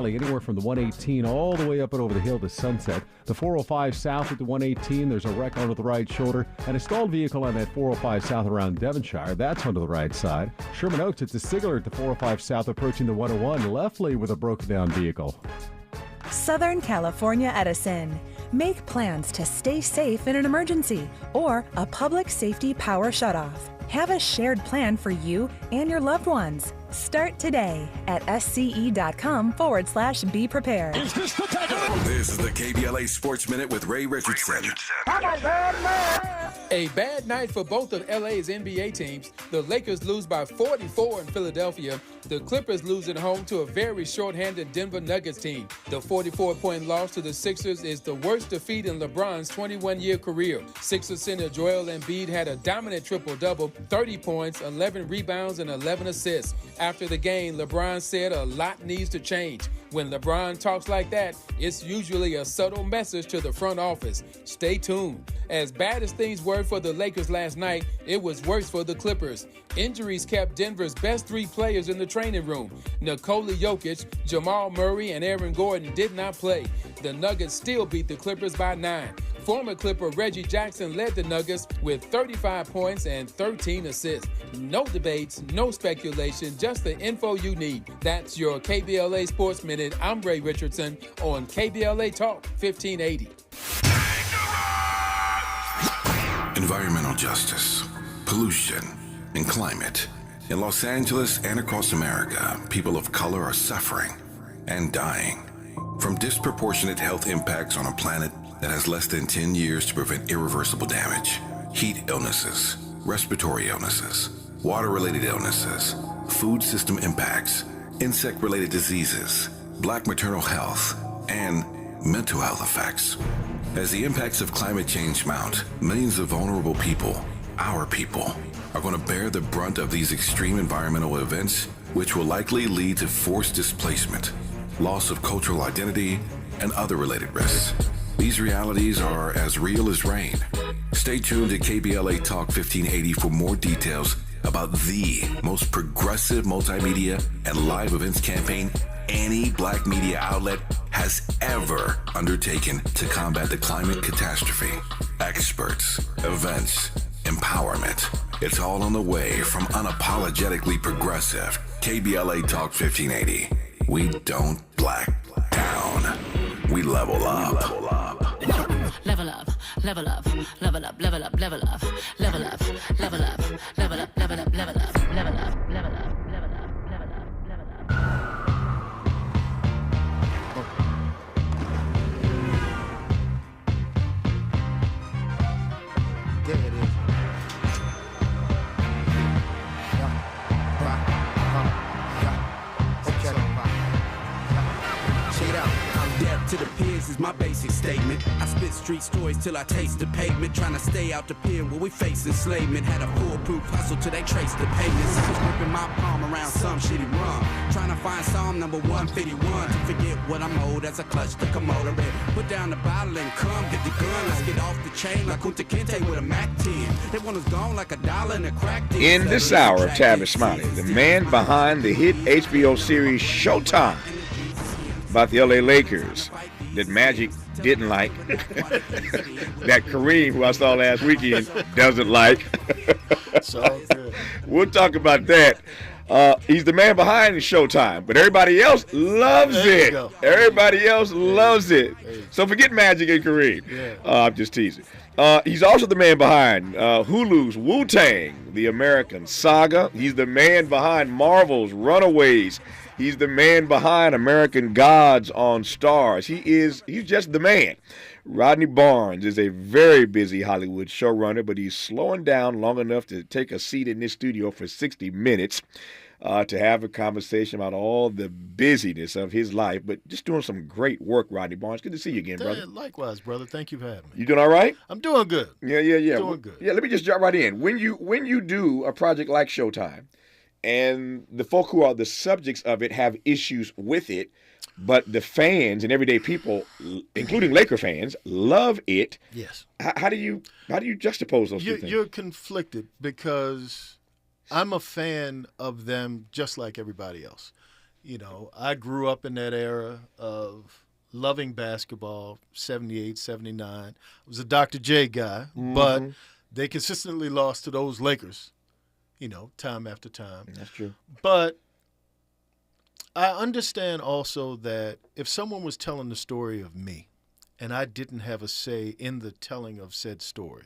Anywhere from the 118 all the way up and over the hill to Sunset. The 405 south at the 118, there's a wreck onto the right shoulder. And a stalled vehicle on that 405 south around Devonshire. That's onto the right side. Sherman Oaks, it's a Sigler at the 405 south approaching the 101. Left lane with a broken down vehicle. Southern California Edison. Make plans to stay safe in an emergency or a public safety power shutoff. Have a shared plan for you and your loved ones. Start today at sce.com/be prepared. Is this the tackle? This is the KBLA Sports Minute with Ray Richardson. A bad night for both of LA's NBA teams. The Lakers lose by 44 in Philadelphia. The Clippers lose at home to a very short-handed Denver Nuggets team. The 44-point loss to the Sixers is the worst defeat in LeBron's 21-year career. Sixers center Joel Embiid had a dominant triple-double, 30 points, 11 rebounds, and 11 assists. After the game, LeBron said a lot needs to change. When LeBron talks like that, it's usually a subtle message to the front office. Stay tuned. As bad as things were for the Lakers last night, it was worse for the Clippers. Injuries kept Denver's best three players in the training room. Nikola Jokic, Jamal Murray, and Aaron Gordon did not play. The Nuggets still beat the Clippers by 9. Former Clipper Reggie Jackson led the Nuggets with 35 points and 13 assists. No debates, no speculation, just the info you need. That's your KBLA Sports Minute. I'm Ray Richardson on KBLA Talk 1580. Environmental justice, pollution, and climate. In Los Angeles and across America, people of color are suffering and dying from disproportionate health impacts on a planet that has less than 10 years to prevent irreversible damage. Heat illnesses, respiratory illnesses, water-related illnesses, food system impacts, insect-related diseases, Black maternal health, and mental health effects. As the impacts of climate change mount, millions of vulnerable people, our people, are going to bear the brunt of these extreme environmental events, which will likely lead to forced displacement, loss of cultural identity, and other related risks. These realities are as real as rain. Stay tuned to KBLA Talk 1580 for more details about the most progressive multimedia and live events campaign any Black media outlet has ever undertaken to combat the climate catastrophe. Experts, events, empowerment. It's all on the way from unapologetically progressive KBLA Talk 1580. We don't black down. We level up. Level up, level up, level up, level up, level up, level up, level up, level up, level up, level up, level up, level up, level up, level up, level up. There it is. To the peers is my basic statement. I spit street stories till I taste the pavement. Trying to stay out the pen when we face enslavement. Had a foolproof hustle till they trace the payments. I was whipping my palm around some shitty rum. Trying to find Psalm number 151. To forget what I'm owed as I clutch the Komodo. Put down the bottle and come get the gun. Let's get off the chain like Kunta Kinte with a Mac 10. They want us gone like $1 in a crack deal. In this hour of Tavis Smiley, the man behind the hit HBO series Showtime about the LA Lakers that Magic didn't like, that Kareem, who I saw last weekend, doesn't like. So good. We'll talk about that. He's the man behind the Showtime, but everybody else loves it. Everybody else loves it. So forget Magic and Kareem. Yeah. I'm just teasing. He's also the man behind Hulu's Wu-Tang, the American Saga. He's the man behind Marvel's Runaways. He's the man behind American Gods on Stars. He's just the man. Rodney Barnes is a very busy Hollywood showrunner, but he's slowing down long enough to take a seat in this studio for 60 minutes to have a conversation about all the busyness of his life, but just doing some great work, Rodney Barnes. Good to see you again, brother. Likewise, brother. Thank you for having me. You doing all right? I'm doing good. Yeah. Doing good. Yeah, let me just jump right in. When you do a project like Showtime, and the folk who are the subjects of it have issues with it, but the fans and everyday people, including Laker fans, love it. Yes. How do you juxtapose those two things? You're conflicted because I'm a fan of them just like everybody else. You know, I grew up in that era of loving basketball, 78, 79. I was a Dr. J guy, but they consistently lost to those Lakers, you know, time after time. That's true. But I understand also that if someone was telling the story of me and I didn't have a say in the telling of said story,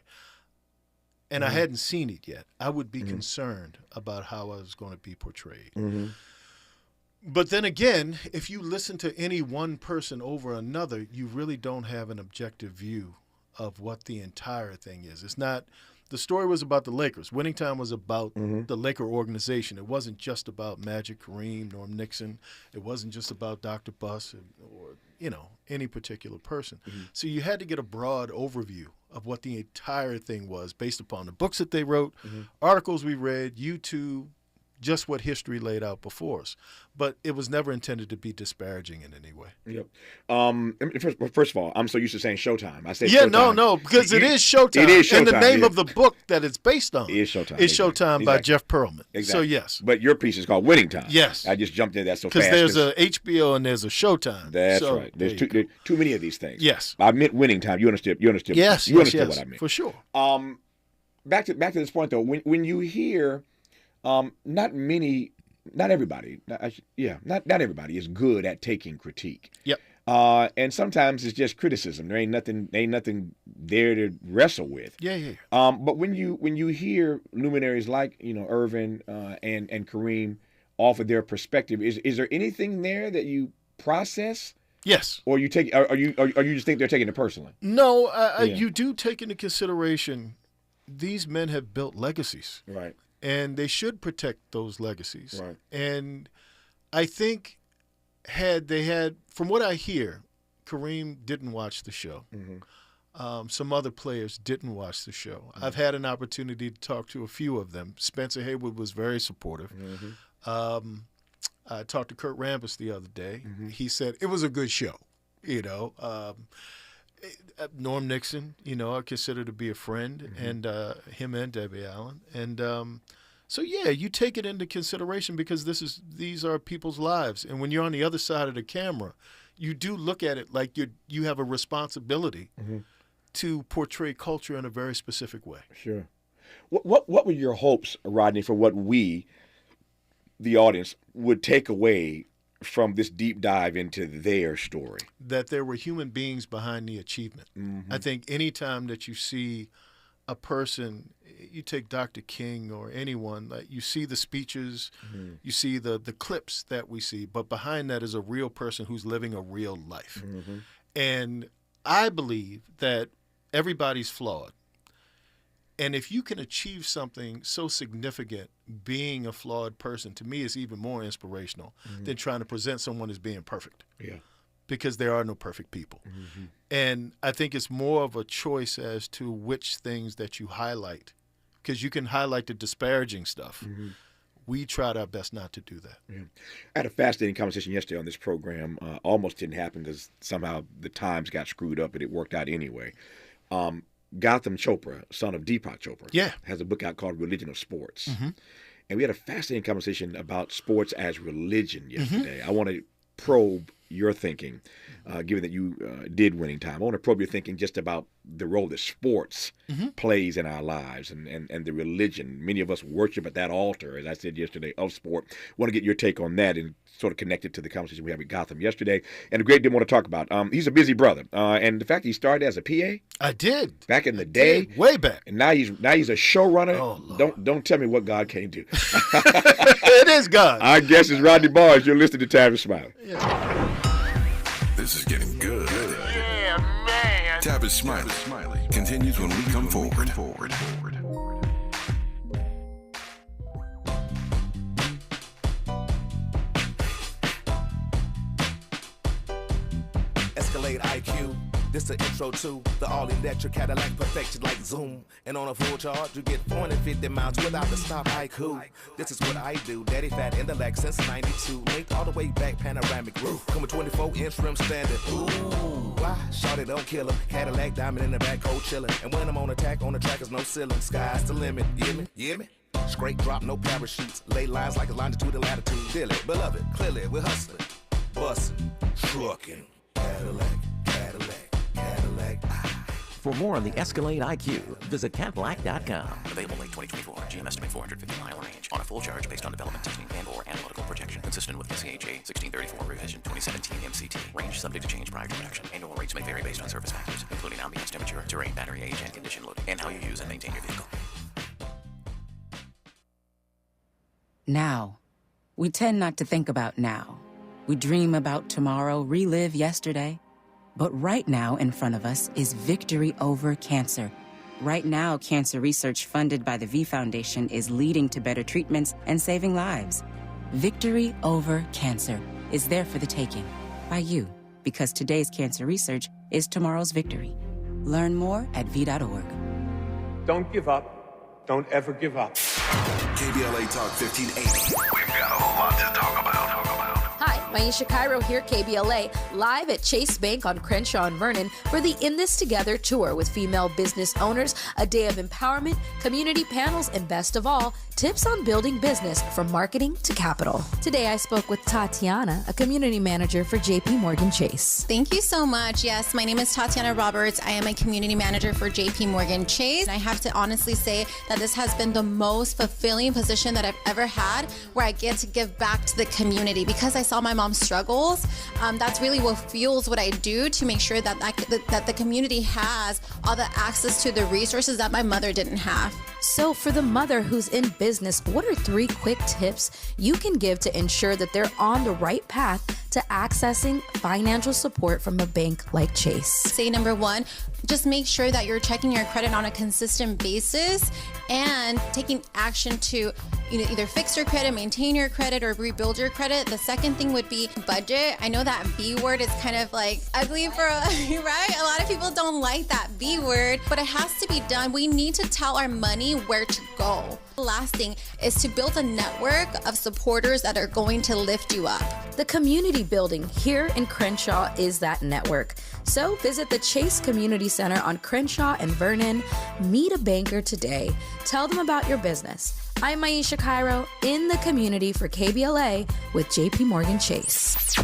and I hadn't seen it yet, I would be concerned about how I was going to be portrayed. But then again, if you listen to any one person over another, you really don't have an objective view of what the entire thing is. It's not, the story was about the Lakers. Winning Time was about the Laker organization. It wasn't just about Magic, Kareem, Norm Nixon. It wasn't just about Dr. Buss or, you know, any particular person. So you had to get a broad overview of what the entire thing was based upon the books that they wrote, articles we read, YouTube, just what history laid out before us. But it was never intended to be disparaging in any way. Yep. First of all, I'm so used to saying Showtime. I say yeah, Showtime. no, because it is Showtime. It is Showtime. And the name of the book that it's based on is Showtime. Is Showtime by Exactly. Jeff Pearlman. Exactly. So, yes. But your piece is called Winning Time. Yes. I just jumped into that so fast. Because there's a HBO and there's a Showtime. That's so, right. There's too many of these things. Yes. I meant Winning Time. You understood. Yes. You understood yes, what I meant. For sure. Back to this point though. When you hear, not everybody is good at taking critique. Yep. And sometimes it's just criticism. There ain't nothing there to wrestle with. Yeah. But when you hear luminaries like, you know, Irvin and Kareem offer their perspective, is there anything there that you process? Yes. Or you take? Are you just think they're taking it personally? No, you do take into consideration these men have built legacies. Right. And they should protect those legacies. Right. And I think from what I hear, Kareem didn't watch the show. Some other players didn't watch the show. I've had an opportunity to talk to a few of them. Spencer Haywood was very supportive. I talked to Kurt Rambis the other day. He said it was a good show. You know, Norm Nixon, you know, I consider to be a friend, and him and Debbie Allen. And so, yeah, you take it into consideration because these are people's lives. And when you're on the other side of the camera, you do look at it like you have a responsibility to portray culture in a very specific way. Sure. What were your hopes, Rodney, for what we, the audience, would take away from this deep dive into their story? That there were human beings behind the achievement. I think anytime that you see a person, you take Dr. King or anyone, like you see the speeches, you see the clips that we see, but behind that is a real person who's living a real life. And I believe that everybody's flawed. And if you can achieve something so significant, being a flawed person, to me is even more inspirational than trying to present someone as being perfect. Yeah. Because there are no perfect people. And I think it's more of a choice as to which things that you highlight. Because you can highlight the disparaging stuff. We tried our best not to do that. I had a fascinating conversation yesterday on this program. Almost didn't happen because somehow the times got screwed up, but it worked out anyway. Gautam Chopra, son of Deepak Chopra, has a book out called Religion of Sports. And we had a fascinating conversation about sports as religion yesterday. I want to probe your thinking, given that you did Winning Time. I want to probe your thinking just about the role that sports plays in our lives and the religion. Many of us worship at that altar, as I said yesterday, of sport. I want to get your take on that and sort of connect it to the conversation we had with Gautam yesterday. And a great deal more to talk about. He's a busy brother. And the fact that he started as a PA. I did. Back in the day. Way back. And now he's a showrunner. Oh, Lord. Don't tell me what God can't do. It is God. Our guest is Rodney Barnes. You're listening to Tavis Smiley. This is getting good. Yeah, man. Tavis Smiley continues when we come forward. Escalade IQ. This the intro to the all-electric Cadillac perfection like Zoom. And on a full charge, you get 450 miles without the stop. Haiku. This is what I do. Daddy fat in the Lex since 92. Linked all the way back, panoramic roof. Come with 24-inch rim standard. Ooh, why? Shawty don't kill him. Cadillac diamond in the back, cold chillin'. And when I'm on attack, on the track is no ceiling. Sky's the limit. You hear me? Straight drop, no parachutes. Lay lines like a longitude and latitude. Feel it, beloved, clearly we're hustling. Bustin', truckin'. Cadillac. For more on the Escalade IQ, visit Cadillac.com. Available late 2024. GM estimate 450-mile range on a full charge based on development testing and/or analytical projection consistent with SCHA 1634 revision 2017 MCT. Range subject to change prior to production. Annual rates may vary based on service factors, including ambience temperature, terrain, battery age, and condition loading, and how you use and maintain your vehicle. Now. We tend not to think about now. We dream about tomorrow, relive yesterday. But right now in front of us is victory over cancer. Right now, cancer research funded by the V Foundation is leading to better treatments and saving lives. Victory over cancer is there for the taking by you, because today's cancer research is tomorrow's victory. Learn more at v.org. Don't give up. Don't ever give up. KBLA Talk 1580. We've got a lot to talk about. Hi, Maisha Cairo here, KBLA, live at Chase Bank on Crenshaw and Vernon for the In This Together tour with female business owners, a day of empowerment, community panels, and best of all, tips on building business from marketing to capital. Today I spoke with Tatiana, a community manager for JP Morgan Chase. Thank you so much. Yes, my name is Tatiana Roberts. I am a community manager for JP Morgan Chase. I have to honestly say that this has been the most fulfilling position that I've ever had, where I get to give back to the community because I saw my mom's struggles. That's really what fuels what I do to make sure that that the community has all the access to the resources that my mother didn't have. So for the mother who's in business, what are 3 quick tips you can give to ensure that they're on the right path to accessing financial support from a bank like Chase? Say number 1, just make sure that you're checking your credit on a consistent basis and taking action to either fix your credit, maintain your credit, or rebuild your credit. The second thing would be budget. I know that B word is kind of like ugly for, right? A lot of people don't like that B word, but it has to be done. We need to tell our money where to go. The last thing is to build a network of supporters that are going to lift you up. The community building here in Crenshaw is that network. So visit the Chase Community Center on Crenshaw and Vernon. Meet a banker today. Tell them about your business. I'm Maisha Cairo in the community for KBLA with JP Morgan Chase.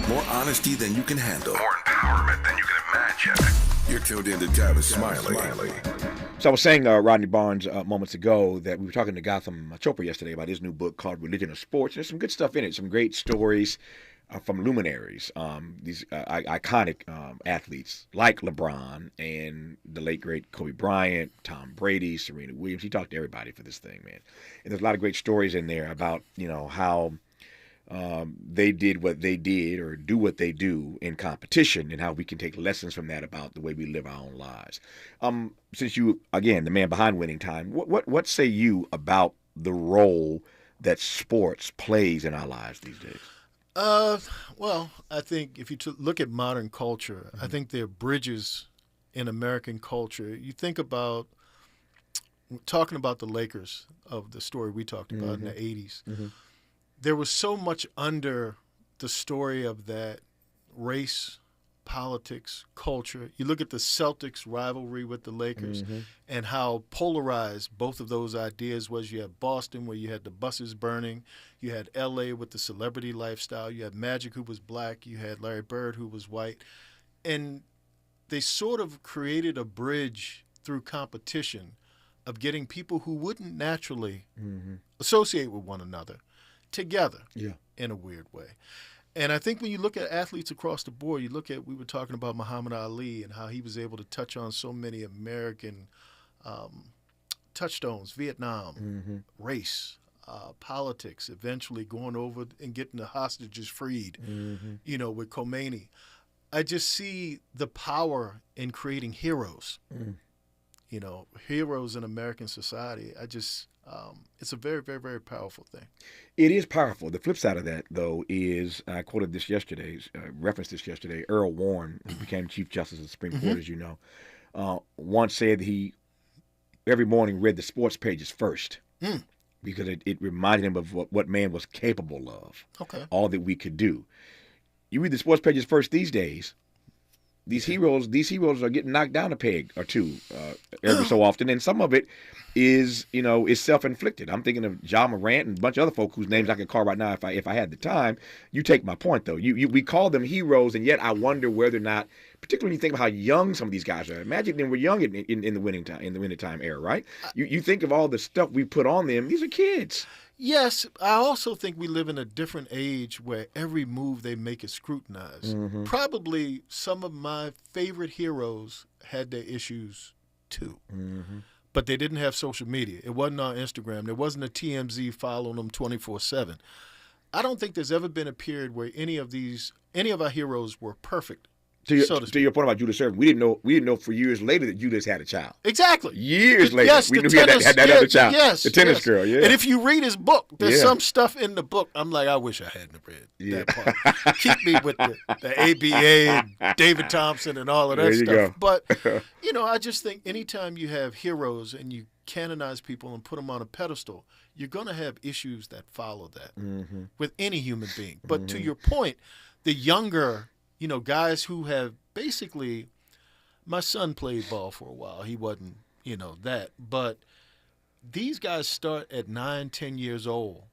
More honesty than you can handle. More empowerment than you can imagine. You're tuned in to Tavis Smiley. So I was saying, Rodney Barnes, moments ago, that we were talking to Gotham Chopra yesterday about his new book called Religion of Sports. There's some good stuff in it, some great stories from luminaries, these iconic athletes like LeBron and the late, great Kobe Bryant, Tom Brady, Serena Williams. He talked to everybody for this thing, man. And there's a lot of great stories in there about, how they did what they did or do what they do in competition, and how we can take lessons from that about the way we live our own lives. Since you, again, the man behind Winning Time, what say you about the role that sports plays in our lives these days? Well, I think if you look at modern culture, I think there are bridges in American culture. You think about talking about the Lakers of the story we talked about in the 80s. There was so much under the story of that race, politics, culture. You look at the Celtics rivalry with the Lakers and how polarized both of those ideas was. You had Boston, where you had the buses burning. You had L.A. with the celebrity lifestyle. You had Magic, who was black. You had Larry Bird, who was white. And they sort of created a bridge through competition of getting people who wouldn't naturally associate with one another together in a weird way. And I think when you look at athletes across the board, we were talking about Muhammad Ali and how he was able to touch on so many American touchstones, Vietnam, race, politics, eventually going over and getting the hostages freed, with Khomeini. I just see the power in creating heroes, heroes in American society. It's a very, very, very powerful thing. It is powerful. The flip side of that, though, is I quoted this yesterday, referenced this yesterday. Earl Warren, who became Chief Justice of the Supreme Court, as you know, once said he every morning read the sports pages first because it reminded him of what man was capable of, all that we could do. You read the sports pages first these days, These heroes are getting knocked down a peg or two every so often, and some of it is self-inflicted. I'm thinking of Ja Morant and a bunch of other folk whose names I could call right now if I had the time. You take my point though. We call them heroes, and yet I wonder whether or not, particularly when you think of how young some of these guys are. Imagine they were young in the winning time era, right? You think of all the stuff we put on them. These are kids. Yes, I also think we live in a different age where every move they make is scrutinized. Mm-hmm. Probably some of my favorite heroes had their issues too. Mm-hmm. But they didn't have social media. It wasn't on Instagram. There wasn't a TMZ following them 24/7. I don't think there's ever been a period where any of our heroes were perfect. To your point about Julius Erving, we didn't know for years later that Julius had a child. Exactly. Years later, yes, we knew he had that other child. Yes, the tennis girl. Yeah. And if you read his book, there's some stuff in the book. I'm like, I wish I hadn't read that part. Keep me with the ABA and David Thompson and all of that stuff. Go. But I just think anytime you have heroes and you canonize people and put them on a pedestal, you're going to have issues that follow that with any human being. But to your point, the younger, guys who have basically, my son played ball for a while. He wasn't, that. But these guys start at 9, 10 years old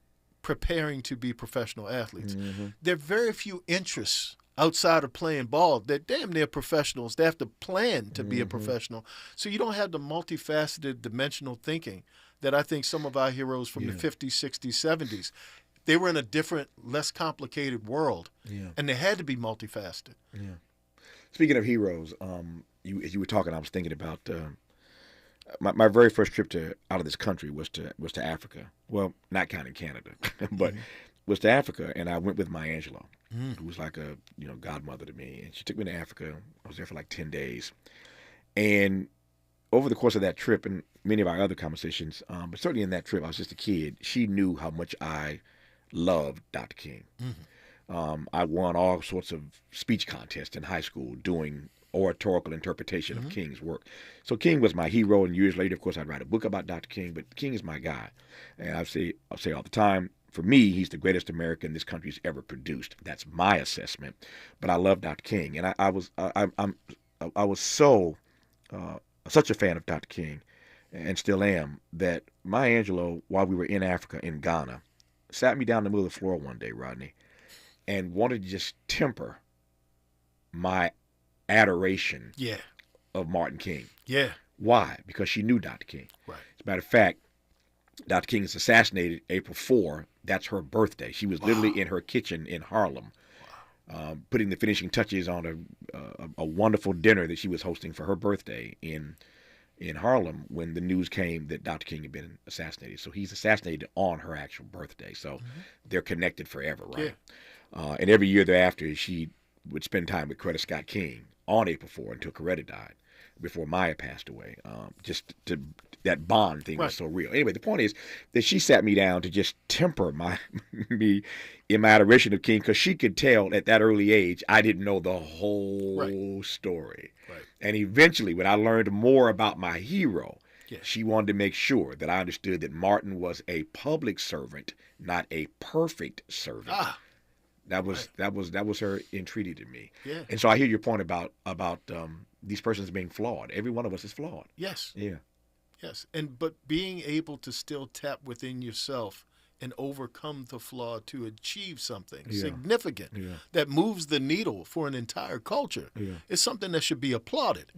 preparing to be professional athletes. There are very few interests outside of playing ball. They're damn near professionals. They have to plan to be a professional. So you don't have the multifaceted, dimensional thinking that I think some of our heroes from the 50s, 60s, 70s, they were in a different, less complicated world, and they had to be multifaceted. Yeah. Speaking of heroes, as you were talking, I was thinking about my very first trip out of this country was to Africa. Well, not counting Canada, but was to Africa, and I went with Maya Angelou, who was like a godmother to me, and she took me to Africa. I was there for like 10 days, and over the course of that trip and many of our other conversations, but certainly in that trip, I was just a kid. She knew how much I loved Dr. King. I won all sorts of speech contests in high school doing oratorical interpretation of King's work. So King was my hero, and years later, of course, I'd write a book about Dr. King, but King is my guy. And I'll say all the time, for me, he's the greatest American this country's ever produced. That's my assessment. But I love Dr. King, and I was such a fan of Dr. King, and still am, that Maya Angelou, while we were in Africa, in Ghana, sat me down in the middle of the floor one day, Rodney, and wanted to just temper my adoration of Martin King. Yeah. Why? Because she knew Dr. King. Right. As a matter of fact, Dr. King is assassinated April 4. That's her birthday. She was literally in her kitchen in Harlem, putting the finishing touches on a wonderful dinner that she was hosting for her birthday in Harlem when the news came that Dr. King had been assassinated. So he's assassinated on her actual birthday. So they're connected forever, right? Yeah. And every year thereafter, she would spend time with Coretta Scott King on April 4 until Coretta died, before Maya passed away. That bond thing was so real. Anyway, the point is that she sat me down to just temper me in my adoration of King, because she could tell at that early age I didn't know the whole story. Right. And eventually, when I learned more about my hero, she wanted to make sure that I understood that Martin was a public servant, not a perfect servant. That was her entreaty to me. Yeah. And so I hear your point about these persons being flawed. Every one of us is flawed. Yes. Yeah. Yes. But being able to still tap within yourself and overcome the flaw to achieve something significant that moves the needle for an entire culture is something that should be applauded.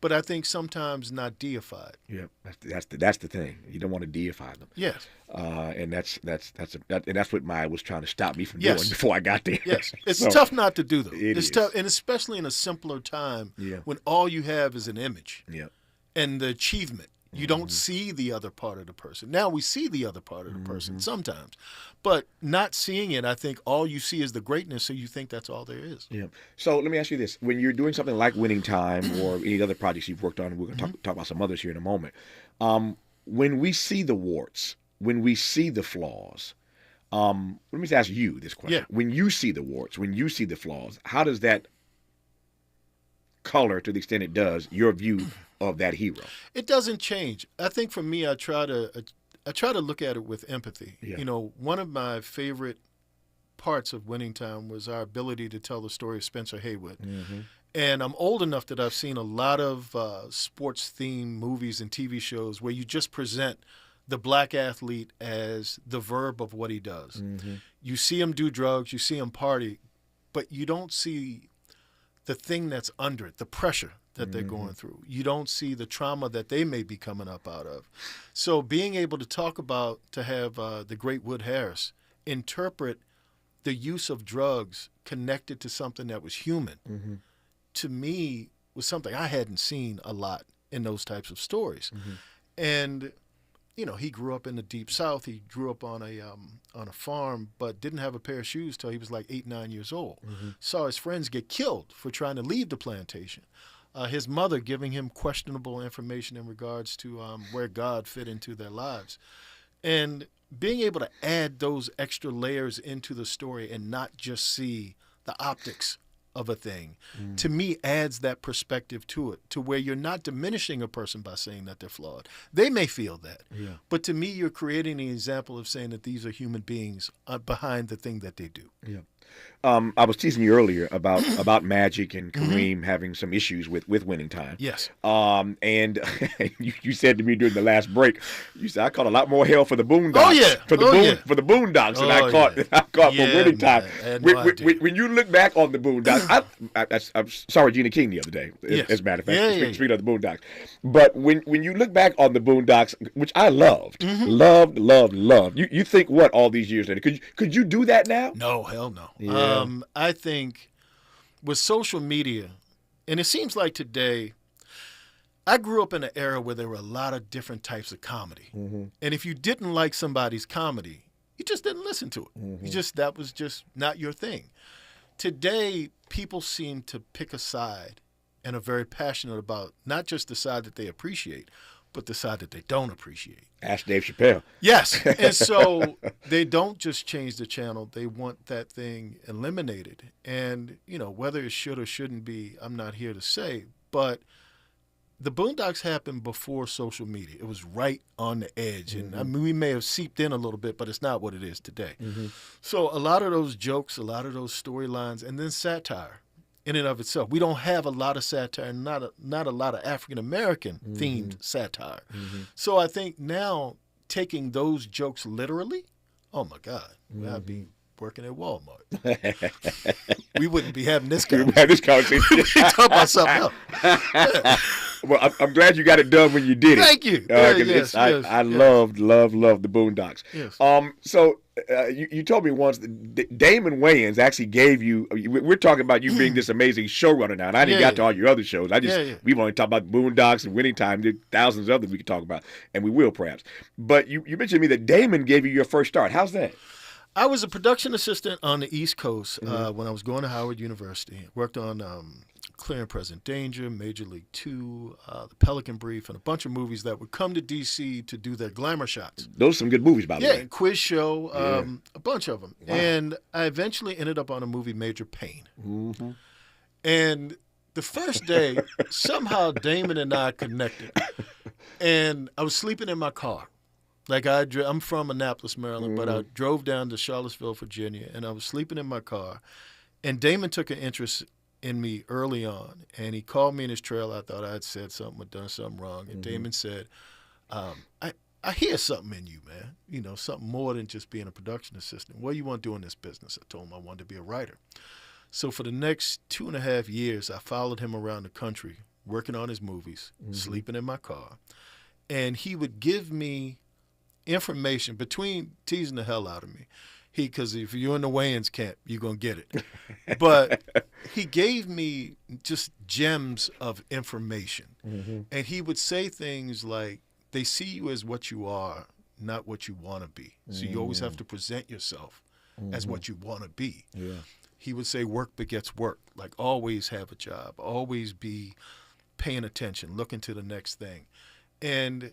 But I think sometimes not deified. Yeah, that's the thing. You don't want to deify them. Yes. And that's what Maya was trying to stop me from doing before I got there. Yes. It's tough not to do though. It's tough, and especially in a simpler time when all you have is an image. Yeah. And the achievement. You don't see the other part of the person. Now we see the other part of the person sometimes. But not seeing it, I think all you see is the greatness, so you think that's all there is. Yeah. So let me ask you this. When you're doing something like Winning Time or any other projects you've worked on, we're going to talk about some others here in a moment. When we see the warts, when we see the flaws, let me just ask you this question. Yeah. When you see the warts, when you see the flaws, how does that color, to the extent it does, your view of that hero? It doesn't change. I think for me, I try to look at it with empathy. Yeah. One of my favorite parts of Winning Time was our ability to tell the story of Spencer Haywood. And I'm old enough that I've seen a lot of sports-themed movies and TV shows where you just present the black athlete as the verb of what he does. Mm-hmm. You see him do drugs, you see him party, but you don't see the thing that's under it, the pressure that they're going through. You don't see the trauma that they may be coming up out of. So being able to talk about, to have the great Wood Harris interpret the use of drugs connected to something that was human, to me was something I hadn't seen a lot in those types of stories. And you know, he grew up in the Deep South. He grew up on a farm, but didn't have a pair of shoes till he was like 8, 9 years old. Saw his friends get killed for trying to leave the plantation. His mother giving him questionable information in regards to where God fit into their lives. And being able to add those extra layers into the story and not just see the optics of a thing, to me adds that perspective to it, to where you're not diminishing a person by saying that they're flawed. They may feel that, but to me you're creating an example of saying that these are human beings behind the thing that they do. I was teasing you earlier about Magic and Kareem having some issues with winning time. Yes. And you said to me during the last break, you said I caught a lot more hell for the Boondocks. Oh yeah. For the Boondocks than I caught for winning time. When you look back on the Boondocks, I saw Regina King the other day. As a matter of fact, speaking of the Boondocks. But when you look back on the Boondocks, which I loved, loved. You think what all these years later? Could you do that now? No, hell no. Yeah. I think with social media, and it seems like today, I grew up in an era where there were a lot of different types of comedy. And if you didn't like somebody's comedy, you just didn't listen to it. That was just not your thing. Today, people seem to pick a side and are very passionate about not just the side that they appreciate, but the side that they don't appreciate. Ask Dave Chappelle. Yes. And so they don't just change the channel. They want that thing eliminated. And, you know, whether it should or shouldn't be, I'm not here to say. But the Boondocks happened before social media. It was right on the edge. And I mean, we may have seeped in a little bit, but it's not what it is today. So a lot of those jokes, a lot of those storylines, and then satire in and of itself. We don't have a lot of satire, not a lot of African-American themed satire. So I think now taking those jokes literally, oh my God, I'd be working at Walmart. We wouldn't be having this conversation. We'd be talking about something else. Well, I'm glad you got it done when you did it. Thank you. I loved the Boondocks. Yes. So you told me once that Damon Wayans actually gave you. We're talking about you being this amazing showrunner now, and I didn't get to all your other shows. We've only talked about Boondocks and Winning Time. There's thousands of others we could talk about, and we will perhaps. But you mentioned to me that Damon gave you your first start. How's that? I was a production assistant on the East Coast when I was going to Howard University. Worked on Clear and Present Danger, Major League 2, The Pelican Brief, and a bunch of movies that would come to D.C. to do their glamour shots. Those are some good movies, by the way. Yeah, Quiz Show, a bunch of them. Wow. And I eventually ended up on a movie, Major Payne. And the first day, somehow Damon and I connected. And I was sleeping in my car. Like I'm from Annapolis, Maryland, but I drove down to Charlottesville, Virginia, and I was sleeping in my car. And Damon took an interest in me early on, and he called me in his trailer. I thought I had said something or done something wrong. And Damon said, I hear something in you, man. You know, something more than just being a production assistant. What do you want to do in this business? I told him I wanted to be a writer. So for the next 2.5 years, I followed him around the country, working on his movies, sleeping in my car. And he would give me information between teasing the hell out of me. Because if you're in the Wayans camp, you're going to get it. But he gave me just gems of information. And he would say things like, they see you as what you are, not what you want to be. So you always have to present yourself as what you want to be. He would say work begets work. Like always have a job. Always be paying attention, looking to the next thing. And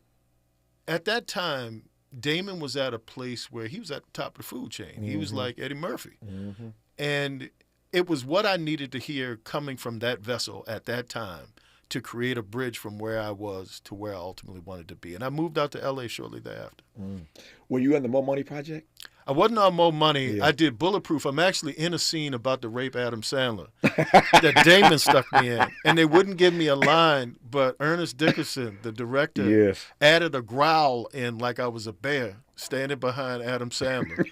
at that time, Damon was at a place where he was at the top of the food chain. He was like Eddie Murphy. And it was what I needed to hear coming from that vessel at that time to create a bridge from where I was to where I ultimately wanted to be. And I moved out to L.A. shortly thereafter. Were you in the More Money Project? I wasn't on Mo Money. Yeah. I did Bulletproof. I'm actually in a scene about to rape Adam Sandler that Damon stuck me in. And they wouldn't give me a line, but Ernest Dickerson, the director, Yes. added a growl in like I was a bear standing behind Adam Sandler.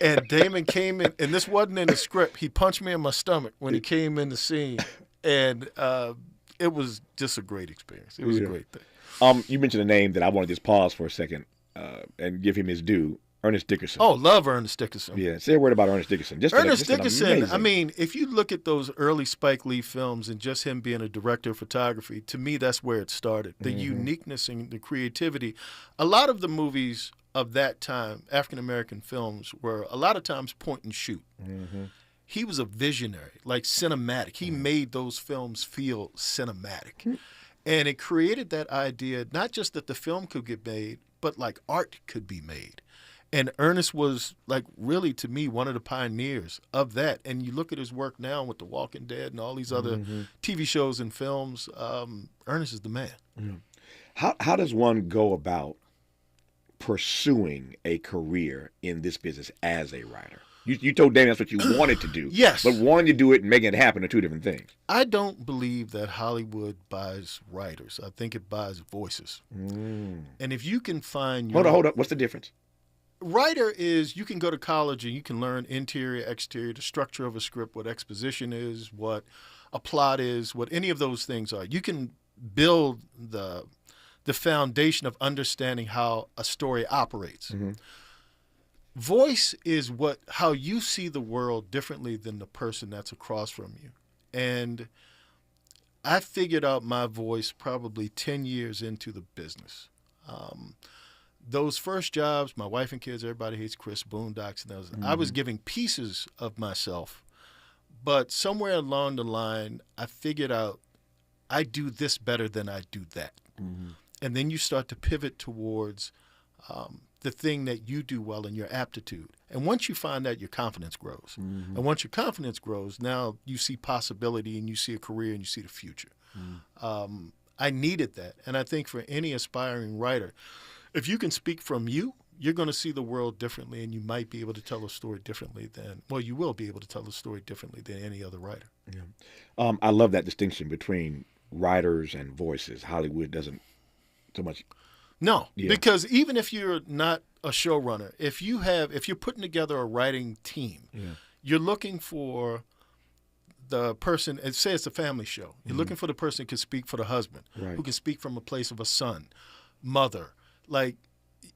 And Damon came in, and this wasn't in the script. He punched me in my stomach when he came in the scene. And it was just a great experience. It was a great thing. You mentioned a name that I want to just pause for a second and give him his due. Ernest Dickerson. Oh, love Ernest Dickerson. Yeah, say a word about Ernest Dickerson. Ernest Dickerson, I mean, if you look at those early Spike Lee films and just him being a director of photography, to me, that's where it started. The uniqueness and the creativity. A lot of the movies of that time, African-American films, were a lot of times point and shoot. He was a visionary, like cinematic. He made those films feel cinematic. And it created that idea, not just that the film could get made, but like art could be made. And Ernest was, like, really, to me, one of the pioneers of that. And you look at his work now with The Walking Dead and all these other TV shows and films, Ernest is the man. How does one go about pursuing a career in this business as a writer? You told Danny that's what you wanted to do. Yes. But wanting to do it and making it happen are two different things. I don't believe that Hollywood buys writers. I think it buys voices. And if you can find your... Hold up. What's the difference? Writer is, you can go to college and you can learn interior, exterior, the structure of a script, what exposition is, what a plot is, what any of those things are. You can build the foundation of understanding how a story operates. Voice is how you see the world differently than the person that's across from you. And I figured out my voice probably 10 years into the business. Those first jobs, my wife and kids, everybody hates Chris, Boondocks, and those. I was giving pieces of myself, but somewhere along the line, I figured out I do this better than I do that. And then you start to pivot towards the thing that you do well in your aptitude. And once you find that, your confidence grows. And once your confidence grows, now you see possibility and you see a career and you see the future. I needed that. And I think for any aspiring writer, if you can speak from you, you're going to see the world differently, and you might be able to tell a story differently you will be able to tell a story differently than any other writer. Yeah. I love that distinction between writers and voices. Hollywood doesn't so much. No, because even if you're not a showrunner, if you're putting together a writing team, you're looking for the person, say it's a family show. You're looking for the person who can speak for the husband, who can speak from a place of a son, mother. Like,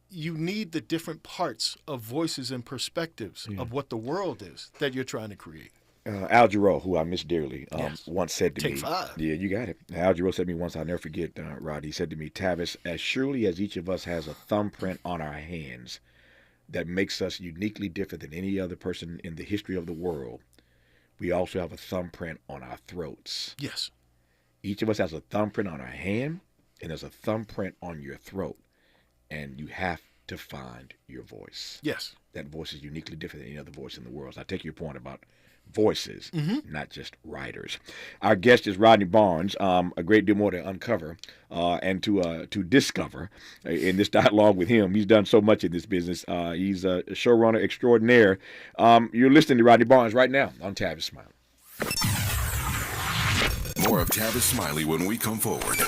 you need the different parts of voices and perspectives of what the world is that you're trying to create. Al Jarreau, who I miss dearly, once said to Take me, 5. Yeah, you got it. Al Jarreau said to me once, I'll never forget, Rod, he said to me, Tavis, as surely as each of us has a thumbprint on our hands that makes us uniquely different than any other person in the history of the world, we also have a thumbprint on our throats. Yes. Each of us has a thumbprint on our hand, and there's a thumbprint on your throat. And you have to find your voice. Yes. That voice is uniquely different than any other voice in the world. So I take your point about voices, not just writers. Our guest is Rodney Barnes. A great deal more to uncover and to discover in this dialogue with him. He's done so much in this business. He's a showrunner extraordinaire. You're listening to Rodney Barnes right now on Tavis Smiley. More of Tavis Smiley when we come forward.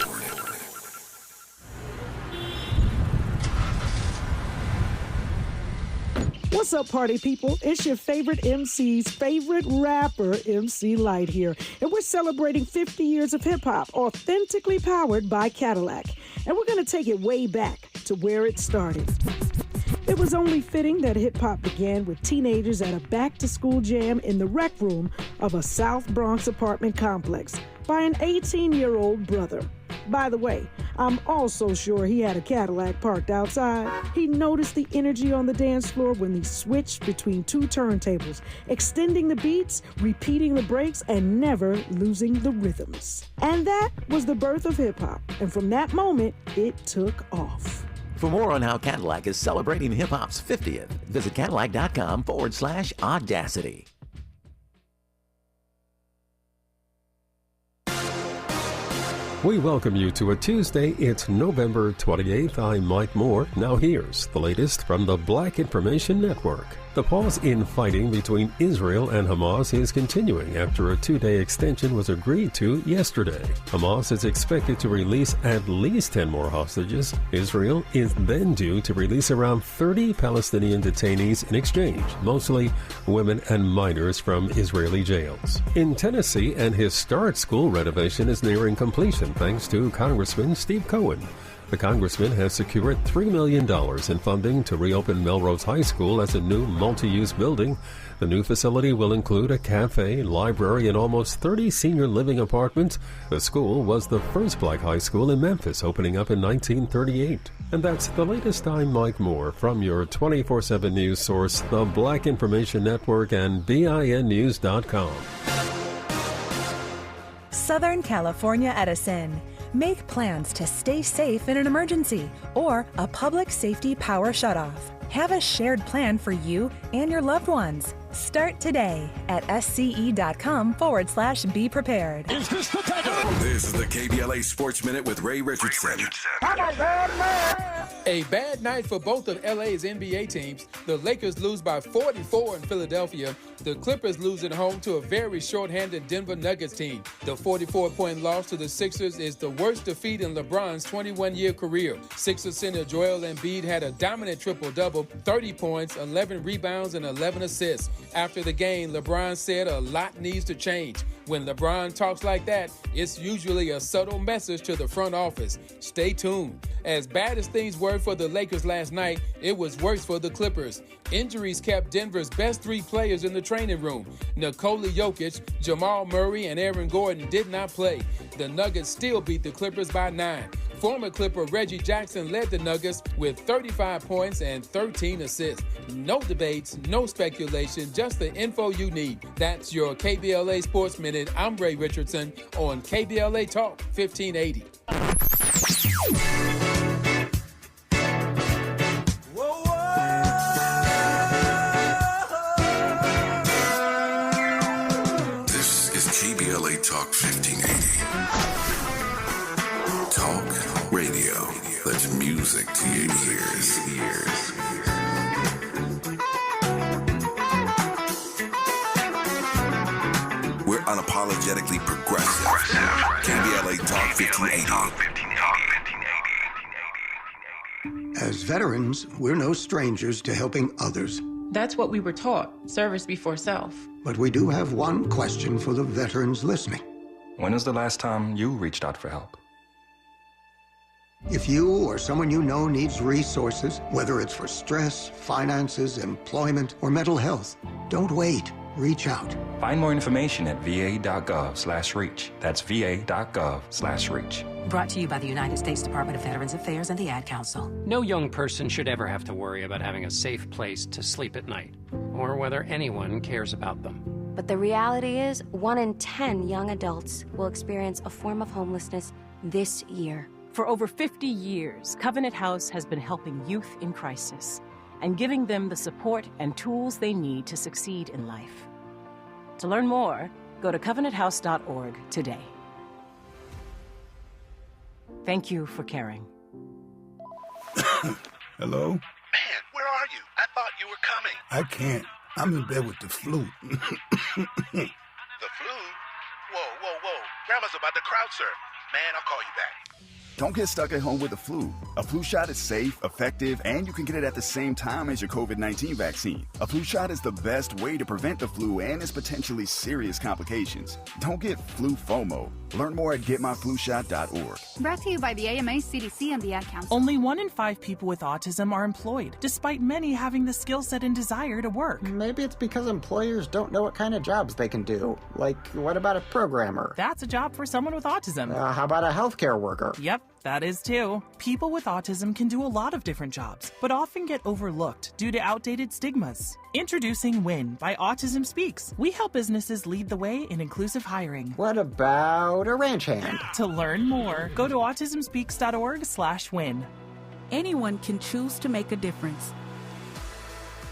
What's up, party people? It's your favorite MC's favorite rapper, MC Light here. And we're celebrating 50 years of hip-hop, authentically powered by Cadillac. And we're going to take it way back to where it started. It was only fitting that hip-hop began with teenagers at a back-to-school jam in the rec room of a South Bronx apartment complex by an 18-year-old brother. By the way, I'm also sure he had a Cadillac parked outside. He noticed the energy on the dance floor when he switched between two turntables, extending the beats, repeating the breaks, and never losing the rhythms. And that was the birth of hip-hop. And from that moment, it took off. For more on how Cadillac is celebrating hip-hop's 50th, visit Cadillac.com/audacity. We welcome you to a Tuesday. It's November 28th. I'm Mike Moore. Now here's the latest from the Black Information Network. The pause in fighting between Israel and Hamas is continuing after a 2-day extension was agreed to yesterday. Hamas is expected to release at least 10 more hostages. Israel is then due to release around 30 Palestinian detainees in exchange, mostly women and minors from Israeli jails. In Tennessee, an historic school renovation is nearing completion thanks to Congressman Steve Cohen. The congressman has secured $3 million in funding to reopen Melrose High School as a new multi-use building. The new facility will include a cafe, library, and almost 30 senior living apartments. The school was the first black high school in Memphis, opening up in 1938. And that's the latest. I'm Mike Moore from your 24/7 news source, the Black Information Network and BINnews.com. Southern California Edison. Make plans to stay safe in an emergency or a public safety power shutoff. Have a shared plan for you and your loved ones. Start today at sce.com/be prepared. Is this the This is the KBLA Sports Minute with Ray Richardson. A bad night for both of LA's NBA teams. The Lakers lose by 44 in Philadelphia. The Clippers lose at home to a very short-handed Denver Nuggets team. The 44-point loss to the Sixers is the worst defeat in LeBron's 21-year career. Sixers center Joel Embiid had a dominant triple-double, 30 points, 11 rebounds, and 11 assists. After the game, LeBron said a lot needs to change. When LeBron talks like that, it's usually a subtle message to the front office. Stay tuned. As bad as things were for the Lakers last night, it was worse for the Clippers. Injuries kept Denver's best 3 players in the training room. Nikola Jokic, Jamal Murray, and Aaron Gordon did not play. The Nuggets still beat the Clippers by 9. Former Clipper Reggie Jackson led the Nuggets with 35 points and 13 assists. No debates, no speculation, just the info you need. That's your KBLA Sports Minute. I'm Ray Richardson on KBLA Talk 1580. This is KBLA Talk 1580. Talk radio. That's music to your ears. We're unapologetically progressive. KBLA Talk 1580. As veterans, we're no strangers to helping others. That's what we were taught, service before self. But we do have one question for the veterans listening. When was the last time you reached out for help? If you or someone you know needs resources, whether it's for stress, finances, employment, or mental health, don't wait. Reach out. Find more information at va.gov/reach. That's va.gov/reach. Brought to you by the United States Department of Veterans Affairs and the Ad Council. No young person should ever have to worry about having a safe place to sleep at night, or whether anyone cares about them. But the reality is, 1 in 10 young adults will experience a form of homelessness this year. For over 50 years, Covenant House has been helping youth in crisis and giving them the support and tools they need to succeed in life. To learn more, go to covenanthouse.org today. Thank you for caring. Hello? Man, where are you? I thought you were coming. I can't. I'm in bed with the flu. The flu? Whoa. Grandma's about to crowd surf. Man, I'll call you back. Don't get stuck at home with the flu. A flu shot is safe, effective, and you can get it at the same time as your COVID-19 vaccine. A flu shot is the best way to prevent the flu and its potentially serious complications. Don't get flu FOMO. Learn more at getmyflushot.org. Brought to you by the AMA, CDC, and the Ad Council. Only 1 in 5 people with autism are employed, despite many having the skill set and desire to work. Maybe it's because employers don't know what kind of jobs they can do. Like, what about a programmer? That's a job for someone with autism. How about a healthcare worker? Yep, that is too. People with autism can do a lot of different jobs, but often get overlooked due to outdated stigmas. Introducing WIN by Autism Speaks. We help businesses lead the way in inclusive hiring. What about a ranch hand? To learn more, go to autismspeaks.org/win. Anyone can choose to make a difference.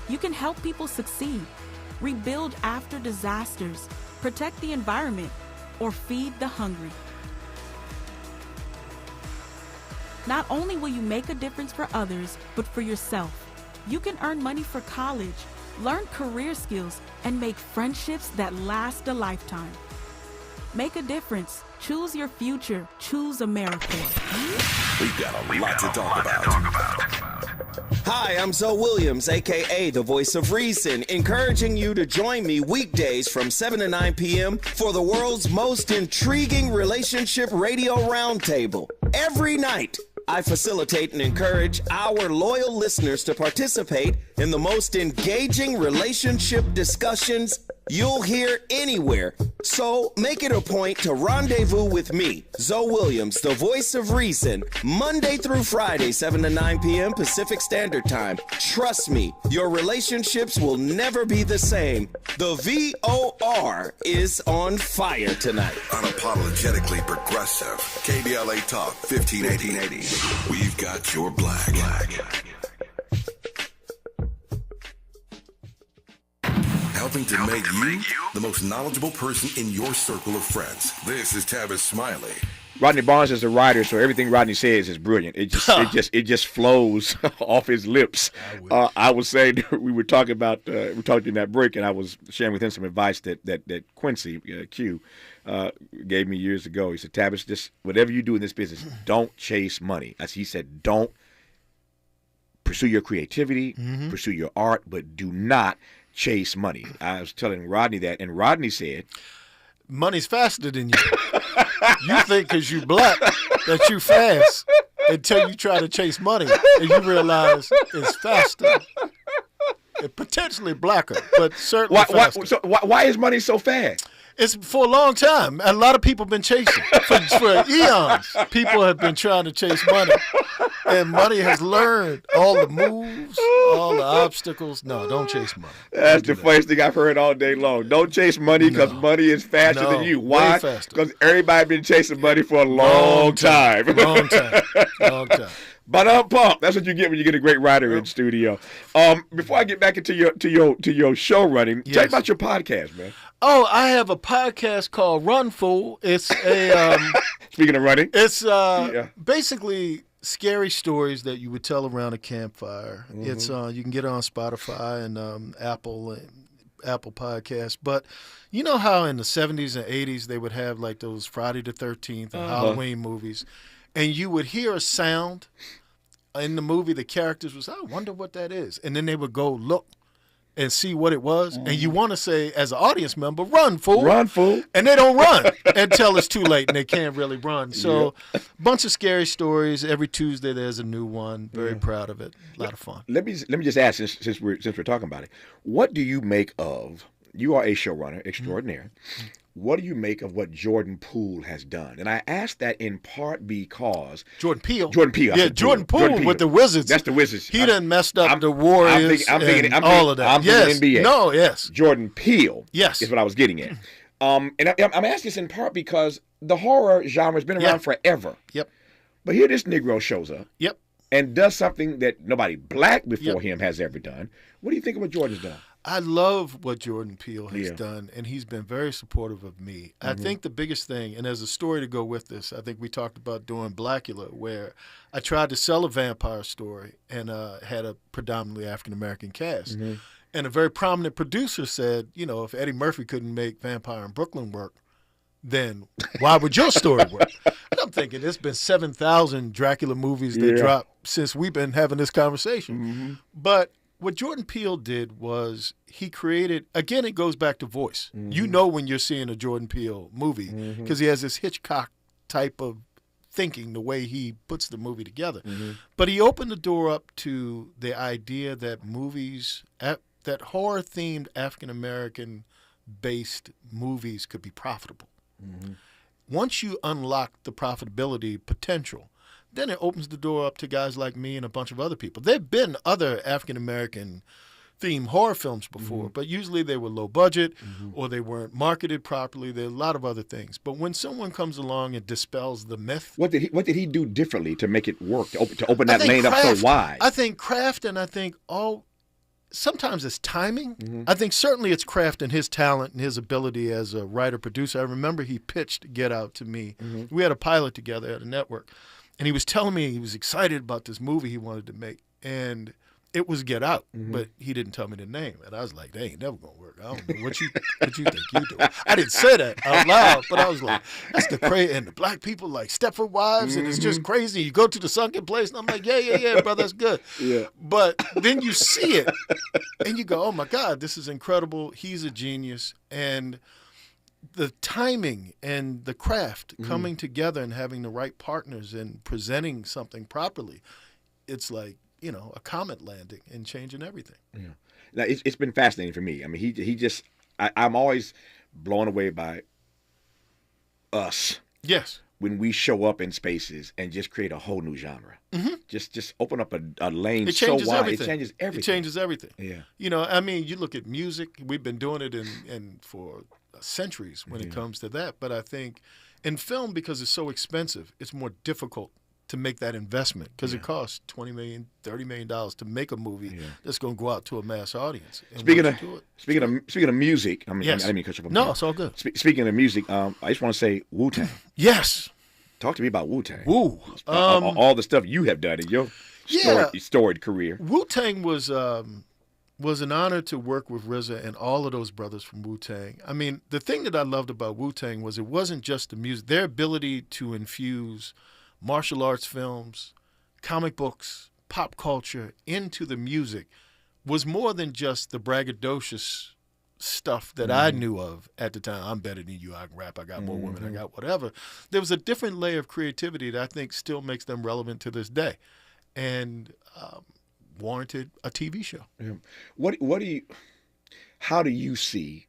You can help people succeed, rebuild after disasters, protect the environment, or feed the hungry. Not only will you make a difference for others, but for yourself. You can earn money for college, learn career skills, and make friendships that last a lifetime. Make a difference. Choose your future. Choose AmeriCorps. We've got a lot to talk about. Hi, I'm Zoe Williams, a.k.a. the Voice of Reason, encouraging you to join me weekdays from 7 to 9 p.m. for the world's most intriguing relationship radio roundtable. Every night, I facilitate and encourage our loyal listeners to participate in the most engaging relationship discussions you'll hear anywhere. So make it a point to rendezvous with me, Zoe Williams, the Voice of Reason, Monday through Friday, 7 to 9 p.m. Pacific Standard Time. Trust me, your relationships will never be the same. The VOR is on fire tonight. Unapologetically progressive. KBLA Talk 1580. We've got your black. Helping to make you the most knowledgeable person in your circle of friends. This is Tavis Smiley. Rodney Barnes is a writer, so everything Rodney says is brilliant. It just flows off his lips. I was saying we were talking in that break, and I was sharing with him some advice that Quincy Q gave me years ago. He said, "Tavis, just whatever you do in this business, don't chase money." As he said, don't pursue your creativity, pursue your art, but do not chase money. I was telling Rodney that, and Rodney said, money's faster than you. You think because you black that you fast until you try to chase money and you realize it's faster. It's potentially blacker, but certainly faster. Why is money so fast? It's for a long time. A lot of people have been chasing. For eons, people have been trying to chase money. And money has learned all the moves, all the obstacles. No, don't chase money. That's the funniest thing I've heard all day long. Don't chase money because money is faster than you. Why? Because everybody been chasing money for a long time. Long time. But pump. That's what you get when you get a great writer in studio. Before I get back into your show running, tell me about your podcast, man. Oh, I have a podcast called Run Fool. It's a speaking of running, it's basically scary stories that you would tell around a campfire. It's you can get it on Spotify and Apple Podcasts. But you know how in the 70s and 80s they would have like those Friday the 13th and Halloween movies, and you would hear a sound in the movie. The characters was, I wonder what that is, and then they would go look and see what it was, and you want to say, as an audience member, run, fool. Run, fool. And they don't run until it's too late, and they can't really run. So a bunch of scary stories. Every Tuesday there's a new one. Very proud of it. A lot of fun. Let me just ask, since we're talking about it, what do you make of, you are a showrunner extraordinaire, what do you make of what Jordan Poole has done? And I ask that in part because Jordan Peele. Yeah, Jordan Poole with the Wizards. That's the Wizards. He done messed up the Warriors and all of that. I'm thinking NBA. No, yes. Jordan Peele. Yes. Is what I was getting at. And I'm asking this in part because the horror genre has been around forever. Yep. But here this Negro shows up. Yep. And does something that nobody black before him has ever done. What do you think of what Jordan's done? I love what Jordan Peele has done, and he's been very supportive of me. I think the biggest thing, and there's a story to go with this, I think we talked about doing Blackula, where I tried to sell a vampire story and had a predominantly African-American cast. And a very prominent producer said, you know, if Eddie Murphy couldn't make Vampire in Brooklyn work, then why would your story work? And I'm thinking, there's been 7,000 Dracula movies that dropped since we've been having this conversation. But what Jordan Peele did was he created, again, it goes back to voice. You know when you're seeing a Jordan Peele movie because he has this Hitchcock type of thinking, the way he puts the movie together. But he opened the door up to the idea that movies, that horror-themed African-American-based movies could be profitable. Once you unlock the profitability potential, then it opens the door up to guys like me and a bunch of other people. There have been other African-American themed horror films before, but usually they were low budget or they weren't marketed properly. There are a lot of other things. But when someone comes along and dispels the myth. What did he do differently to make it work, to open that lane up so wide? I think craft, and I think sometimes it's timing. I think certainly it's craft and his talent and his ability as a writer-producer. I remember he pitched Get Out to me. We had a pilot together at a network. And he was telling me he was excited about this movie he wanted to make. And it was Get Out, but he didn't tell me the name. And I was like, they ain't never going to work. I don't know what you think you do. I didn't say that out loud, but I was like, that's the crazy. And the black people like Stepford Wives, and it's just crazy. You go to the sunken place, and I'm like, yeah, brother, that's good. Yeah. But then you see it, and you go, oh, my God, this is incredible. He's a genius. And the timing and the craft coming together and having the right partners and presenting something properly, it's like, a comet landing and changing everything. Yeah. Now, it's been fascinating for me. I mean, he just, I'm always blown away by us. Yes. When we show up in spaces and just create a whole new genre. Just open up a lane so wide. Everything. It changes everything. It changes everything. Yeah. I mean, you look at music, we've been doing it in for centuries when it comes to that. But I think in film, because it's so expensive, it's more difficult to make that investment because it costs $20 million, $30 million to make a movie that's going to go out to a mass audience. And Speaking of music, I mean, I didn't mean to cut you off. No, it's all good. Speaking of music, I just want to say Wu-Tang. Yes. Talk to me about Wu-Tang. Woo. All the stuff you have done in your storied career. Wu-Tang was an honor to work with RZA and all of those brothers from Wu-Tang. I mean, the thing that I loved about Wu-Tang was it wasn't just the music. Their ability to infuse martial arts films, comic books, pop culture into the music was more than just the braggadocious stuff that I knew of at the time. I'm better than you. I can rap. I got more women. I got whatever. There was a different layer of creativity that I think still makes them relevant to this day and warranted a TV show. Yeah. How do you see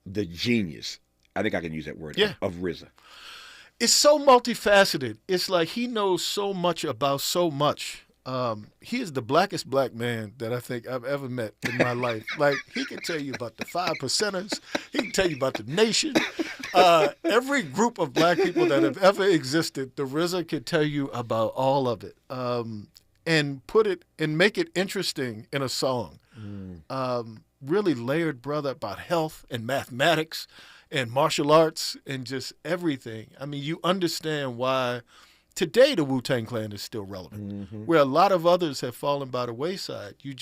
the genius, I think I can use that word, of RZA? It's so multifaceted. It's like he knows so much about so much. He is the blackest black man that I think I've ever met in my life. Like, he can tell you about the 5%ers. He can tell you about the nation. Every group of black people that have ever existed, the RZA can tell you about all of it. And put it and make it interesting in a song. Really layered brother about health and mathematics and martial arts and just everything. I mean, you understand why today the Wu-Tang Clan is still relevant, where a lot of others have fallen by the wayside. You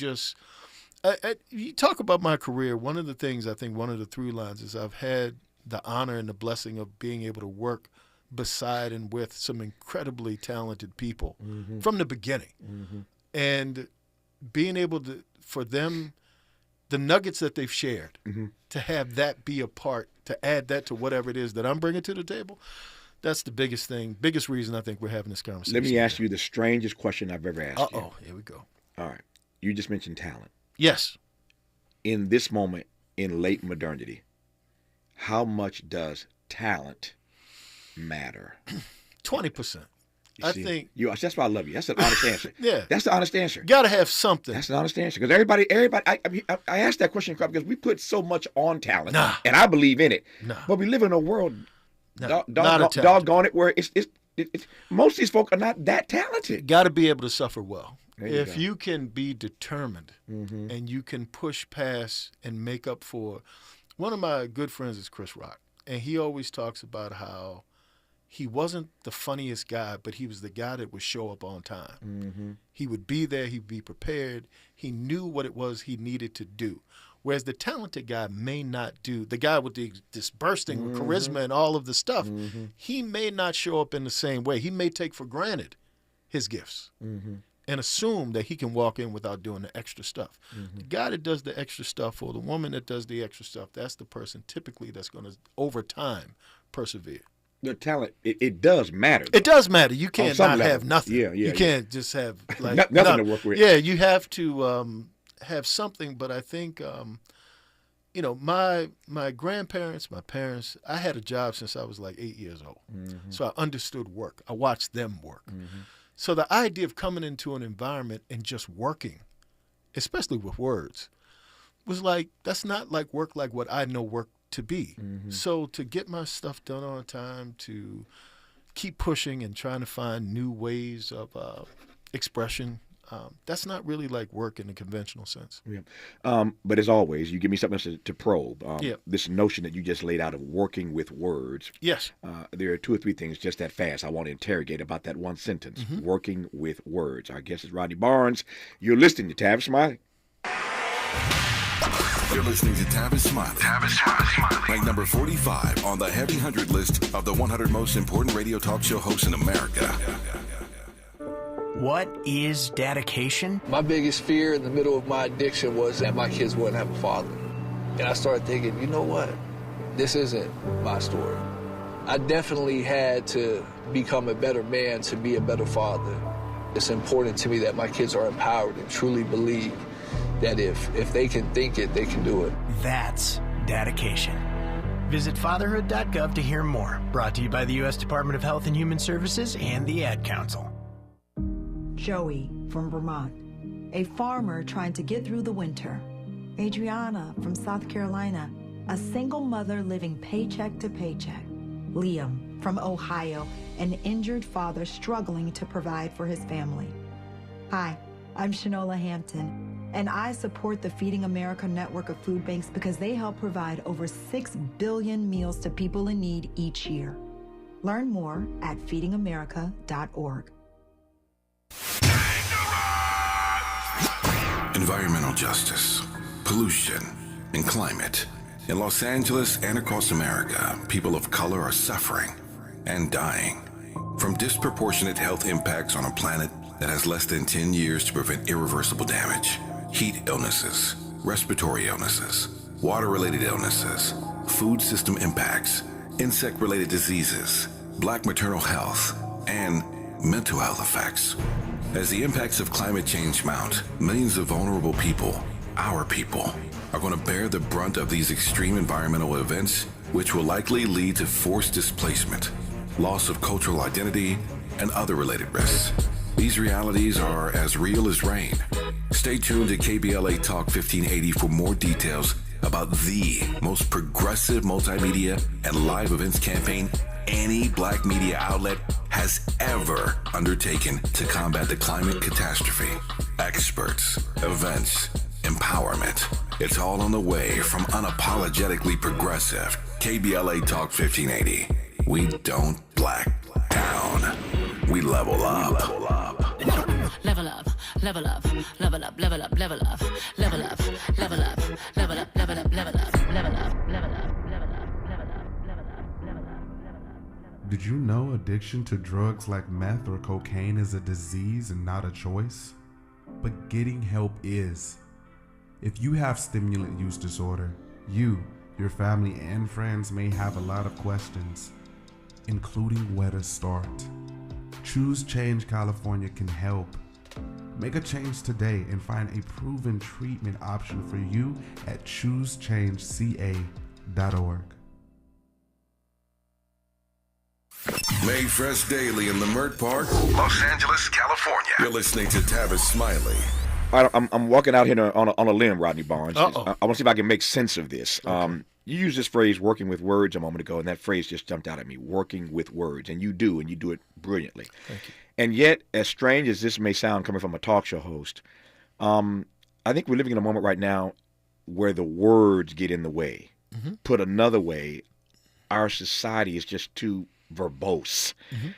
talk about my career. One of the things, I think one of the through lines is I've had the honor and the blessing of being able to work beside and with some incredibly talented people from the beginning. And being able to, for them, the nuggets that they've shared, to have that be a part, to add that to whatever it is that I'm bringing to the table, that's the biggest reason I think we're having this conversation. Let me ask you the strangest question I've ever asked you. Uh-oh, here we go. All right. You just mentioned talent. Yes. In this moment in late modernity, how much does talent matter? 20%. I think that's why I love you. That's an honest answer. Yeah, that's the honest answer. You got to have something. That's the honest answer because everybody. I asked that question because we put so much on talent, and I believe in it. But we live in a world, doggone it, where it's most of these folk are not that talented. Got to be able to suffer well. If you can be determined and you can push past and make up for. One of my good friends is Chris Rock, and he always talks about how he wasn't the funniest guy, but he was the guy that would show up on time. He would be there. He'd be prepared. He knew what it was he needed to do. Whereas the talented guy may not do. The guy with this bursting charisma and all of the stuff, he may not show up in the same way. He may take for granted his gifts and assume that he can walk in without doing the extra stuff. The guy that does the extra stuff or the woman that does the extra stuff, that's the person typically that's going to, over time, persevere. The talent, it does matter. It does matter. You can't not have nothing. You can't just have like nothing to work with. Yeah, you have to have something. But I think, my grandparents, my parents, I had a job since I was like 8 years old. So I understood work. I watched them work. So the idea of coming into an environment and just working, especially with words, was like, that's not like work like what I know work to be. So to get my stuff done on time, to keep pushing and trying to find new ways of expression, that's not really like work in the conventional sense. Yeah. But as always, you give me something else to probe. Yeah. This notion that you just laid out of working with words. Yes. There are 2 or 3 things just that fast I want to interrogate about that one sentence, working with words. Our guest is Rodney Barnes. You're listening to Tavis Smiley. You're listening to Tavis Smiley. Tavis Smiley. Ranked number 45 on the Heavy 100 list of the 100 most important radio talk show hosts in America. What is dedication? My biggest fear in the middle of my addiction was that my kids wouldn't have a father. And I started thinking, you know what? This isn't my story. I definitely had to become a better man to be a better father. It's important to me that my kids are empowered and truly believe that if they can think it, they can do it. That's dedication. Visit fatherhood.gov to hear more. Brought to you by the U.S. Department of Health and Human Services and the Ad Council. Joey from Vermont, a farmer trying to get through the winter. Adriana from South Carolina, a single mother living paycheck to paycheck. Liam from Ohio, an injured father struggling to provide for his family. Hi, I'm Shanola Hampton, and I support the Feeding America network of food banks because they help provide over 6 billion meals to people in need each year. Learn more at feedingamerica.org. Environmental justice, pollution, and climate. In Los Angeles and across America, people of color are suffering and dying from disproportionate health impacts on a planet that has less than 10 years to prevent irreversible damage. Heat illnesses, respiratory illnesses, water-related illnesses, food system impacts, insect-related diseases, black maternal health, and mental health effects. As the impacts of climate change mount, millions of vulnerable people, our people, are going to bear the brunt of these extreme environmental events, which will likely lead to forced displacement, loss of cultural identity, and other related risks. These realities are as real as rain. Stay tuned to KBLA Talk 1580 for more details about the most progressive multimedia and live events campaign any black media outlet has ever undertaken to combat the climate catastrophe. Experts, events, empowerment. It's all on the way from unapologetically progressive KBLA Talk 1580. We don't black down. We level up. Level up, level up, level up, level up, level up, level up, level up, level up, level up, level up, level up, level up. Did you know addiction to drugs like meth or cocaine is a disease and not a choice? But getting help is. If you have stimulant use disorder, you, your family, and friends may have a lot of questions, including where to start. Choose Change California can help. Make a change today and find a proven treatment option for you at choosechangeca.org. Made fresh daily in Leimert Park, Los Angeles, California. You're listening to Tavis Smiley. All right, I'm walking out here on a limb, Rodney Barnes. Uh-oh. I want to see if I can make sense of this. Okay. You used this phrase, working with words, a moment ago, and that phrase just jumped out at me, working with words. And you do it brilliantly. Thank you. And yet, as strange as this may sound coming from a talk show host, I think we're living in a moment right now where the words get in the way. Mm-hmm. Put another way, our society is just too verbose. Mm-hmm.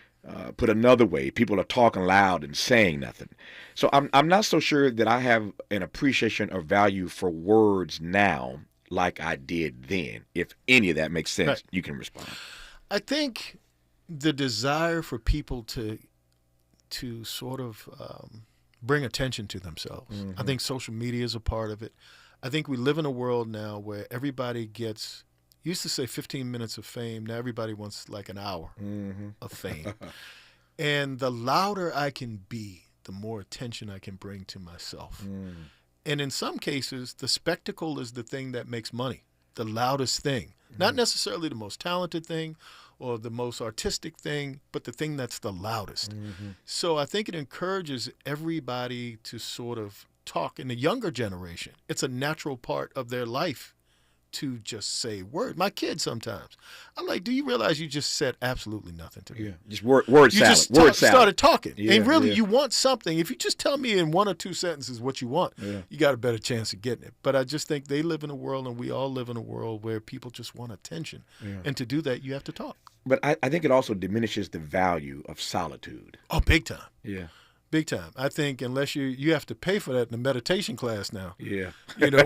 Put another way, people are talking loud and saying nothing. So I'm not so sure that I have an appreciation or value for words now like I did then. If any of that makes sense, right. You can respond. I think the desire for people to sort of bring attention to themselves. Mm-hmm. I think social media is a part of it. I think we live in a world now where everybody gets, used to say 15 minutes of fame. Now everybody wants like an hour of fame. And the louder I can be, the more attention I can bring to myself. Mm. And in some cases, the spectacle is the thing that makes money, the loudest thing. Mm. Not necessarily the most talented thing or the most artistic thing, but the thing that's the loudest. Mm-hmm. So I think it encourages everybody to sort of talk. In the younger generation, it's a natural part of their life to just say words. My kids sometimes, I'm like, do you realize you just said absolutely nothing to me? Yeah, just word you salad. Just word salad. Started talking. Yeah, and really, you want something. If you just tell me in 1 or 2 sentences what you want, you got a better chance of getting it. But I just think they live in a world, and we all live in a world where people just want attention. Yeah. And to do that, you have to talk. But I think it also diminishes the value of solitude. Oh, big time. Yeah. Big time. I think unless you have to pay for that in a meditation class now. Yeah. You know,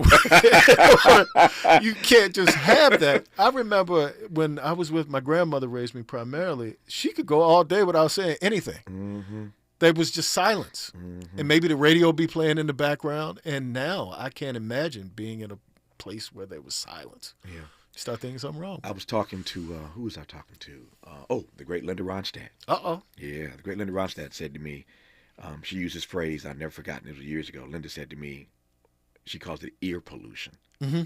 you can't just have that. I remember when I was with my grandmother, raised me primarily, she could go all day without saying anything. Mm-hmm. There was just silence. Mm-hmm. And maybe the radio would be playing in the background. And now I can't imagine being in a place where there was silence. Yeah. Start thinking something wrong. I was talking to, who was I talking to? The great Linda Ronstadt. Uh-oh. Yeah, the great Linda Ronstadt said to me, she used this phrase I've never forgotten. It was years ago. Linda said to me, she calls it ear pollution. Mm-hmm.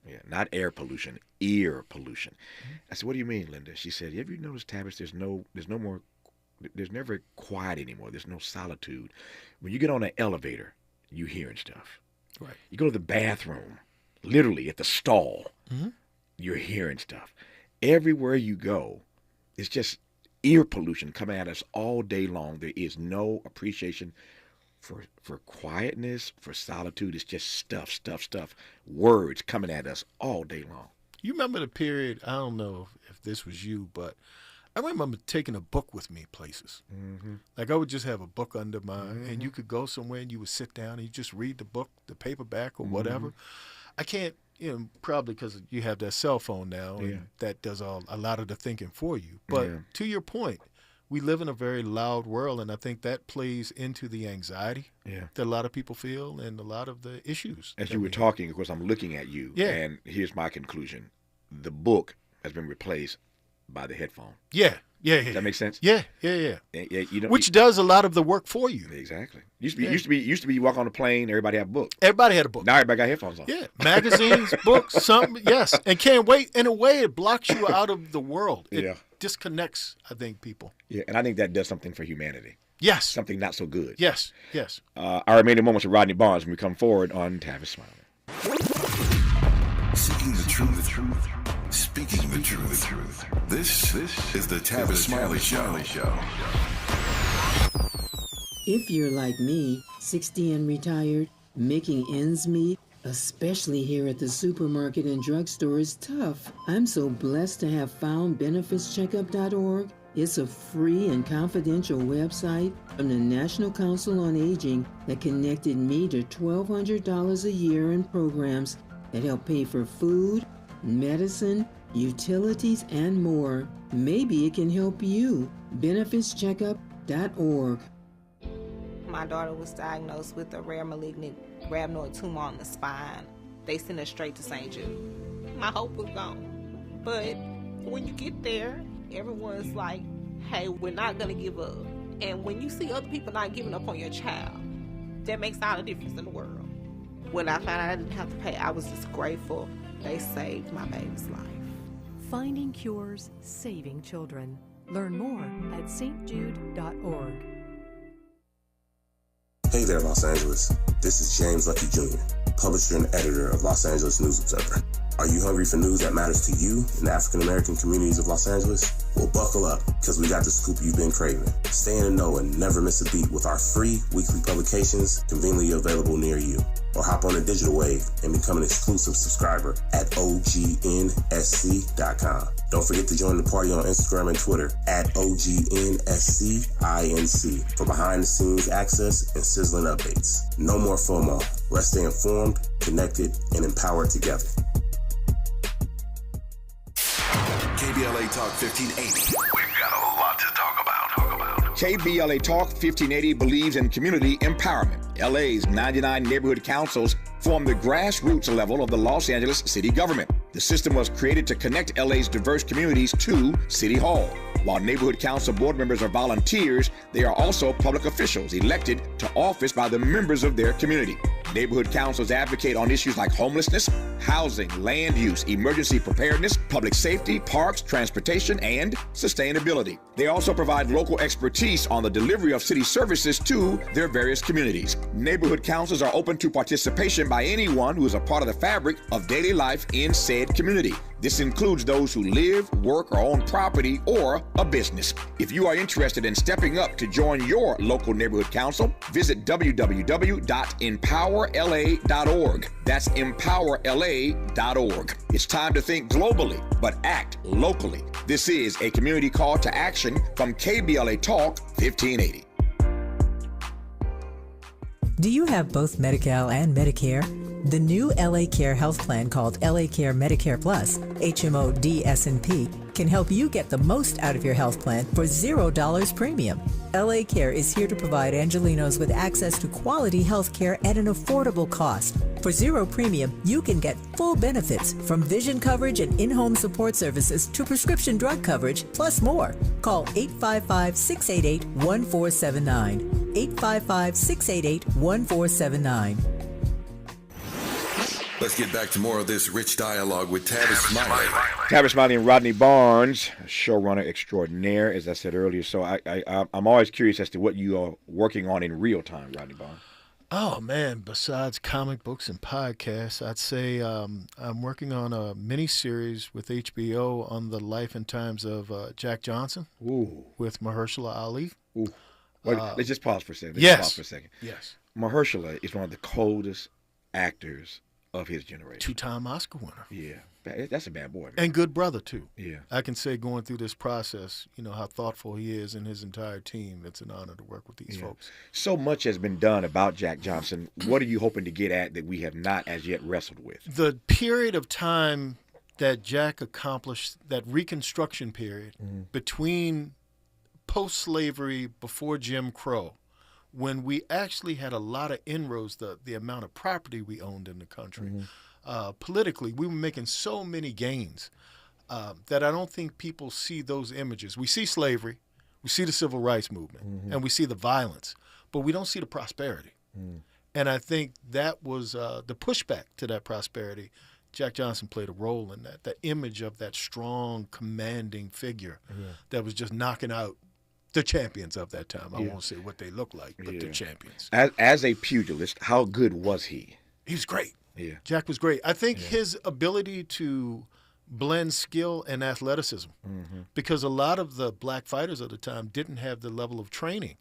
Yeah, not air pollution, ear pollution. Mm-hmm. I said, what do you mean, Linda? She said, have you noticed, Tavis, there's never quiet anymore. There's no solitude. When you get on an elevator, you hearing stuff. Right. You go to the bathroom, literally at the stall, mm-hmm. you're hearing stuff. Everywhere you go, it's just ear pollution coming at us all day long. There is no appreciation for quietness, for solitude. It's just stuff. Words coming at us all day long. You remember the period, I don't know if this was you, but I remember taking a book with me places. Mm-hmm. Like I would just have a book under my, mm-hmm. and you could go somewhere and you would sit down and you just read the book, the paperback or mm-hmm. whatever. I can't, probably because you have that cell phone now and that does a lot of the thinking for you. But to your point, we live in a very loud world, and I think that plays into the anxiety that a lot of people feel and a lot of the issues. As you were talking, of course, I'm looking at you, and here's my conclusion. The book has been replaced by the headphone. Yeah. Does that make sense? Yeah. Which does a lot of the work for you. Exactly. Used to be you walk on a plane, everybody had a book. Everybody had a book. Now everybody got headphones on. Yeah. Magazines, books, something, yes. And can't wait. In a way, it blocks you out of the world. It disconnects, I think, people. Yeah, and I think that does something for humanity. Yes. Something not so good. Yes. Our remaining moments with Rodney Barnes when we come forward on Tavis Smiley. Seeking the truth. Speaking the truth. This is the Tavis Smiley Show. If you're like me, 60 and retired, making ends meet, especially here at the supermarket and drugstore, is tough. I'm so blessed to have found benefitscheckup.org. It's a free and confidential website from the National Council on Aging that connected me to $1,200 a year in programs that help pay for food, medicine, utilities, and more. Maybe it can help you. benefitscheckup.org. My daughter was diagnosed with a rare malignant rhabdoid tumor on the spine. They sent her straight to St. Jude. My hope was gone. But when you get there, everyone's like, hey, we're not going to give up. And when you see other people not giving up on your child, that makes all the difference in the world. When I found out I didn't have to pay, I was just grateful. They saved my baby's life. Finding cures, saving children. Learn more at stjude.org. Hey there, Los Angeles. This is James Lucky Jr., publisher and editor of Los Angeles News Observer. Are you hungry for news that matters to you in the African-American communities of Los Angeles? Well, buckle up, because we got the scoop you've been craving. Stay in the know and never miss a beat with our free weekly publications conveniently available near you. Or hop on the digital wave and become an exclusive subscriber at OGNSC.com. Don't forget to join the party on Instagram and Twitter at OGNSCINC for behind-the-scenes access and sizzling updates. No more FOMO. Let's stay informed, connected, and empowered together. KBLA Talk 1580. We've got a lot to talk about. KBLA Talk 1580 believes in community empowerment. LA's 99 neighborhood councils form the grassroots level of the Los Angeles city government. The system was created to connect LA's diverse communities to City Hall. While neighborhood council board members are volunteers, they are also public officials elected to office by the members of their community. Neighborhood councils advocate on issues like homelessness, housing, land use, emergency preparedness, public safety, parks, transportation, and sustainability. They also provide local expertise on the delivery of city services to their various communities. Neighborhood councils are open to participation by anyone who is a part of the fabric of daily life in said community. This includes those who live, work, or own property or a business. If you are interested in stepping up to join your local neighborhood council, visit www.empowerla.org. That's empowerla.org. It's time to think globally, but act locally. This is a community call to action from KBLA Talk 1580. Do you have both Medi-Cal and Medicare? The new LA Care health plan called LA Care Medicare Plus, HMO DSNP, can help you get the most out of your health plan for $0 premium. LA Care is here to provide Angelenos with access to quality health care at an affordable cost. For $0 premium, you can get full benefits from vision coverage and in-home support services to prescription drug coverage, plus more. Call 855-688-1479. 855-688-1479. Let's get back to more of this rich dialogue with Tavis Smiley. Tavis Smiley and Rodney Barnes, showrunner extraordinaire, as I said earlier. So I'm always curious as to what you are working on in real time, Rodney Barnes. Oh, man, besides comic books and podcasts, I'd say I'm working on a mini-series with HBO on the life and times of Jack Johnson. Ooh. With Mahershala Ali. Ooh. Wait, let's just pause for a second. Yes. Mahershala is one of the coldest actors of his generation. 2-time Oscar winner. Yeah. That's a bad boy, man. And good brother, too. Yeah. I can say going through this process, how thoughtful he is and his entire team. It's an honor to work with these folks. So much has been done about Jack Johnson. What are you hoping to get at that we have not as yet wrestled with? The period of time that Jack accomplished, that reconstruction period between post-slavery, before Jim Crow, when we actually had a lot of inroads, the amount of property we owned in the country. Politically, we were making so many gains that I don't think people see those images. We see slavery, we see the civil rights movement, and we see the violence, but we don't see the prosperity. And I think that was the pushback to that prosperity. Jack Johnson played a role in that, the image of that strong, commanding figure that was just knocking out the champions of that time. I won't say what they look like, but the champions. As a pugilist, how good was he? He was great. Yeah. Jack was great. I think his ability to blend skill and athleticism, because a lot of the black fighters at the time didn't have the level of training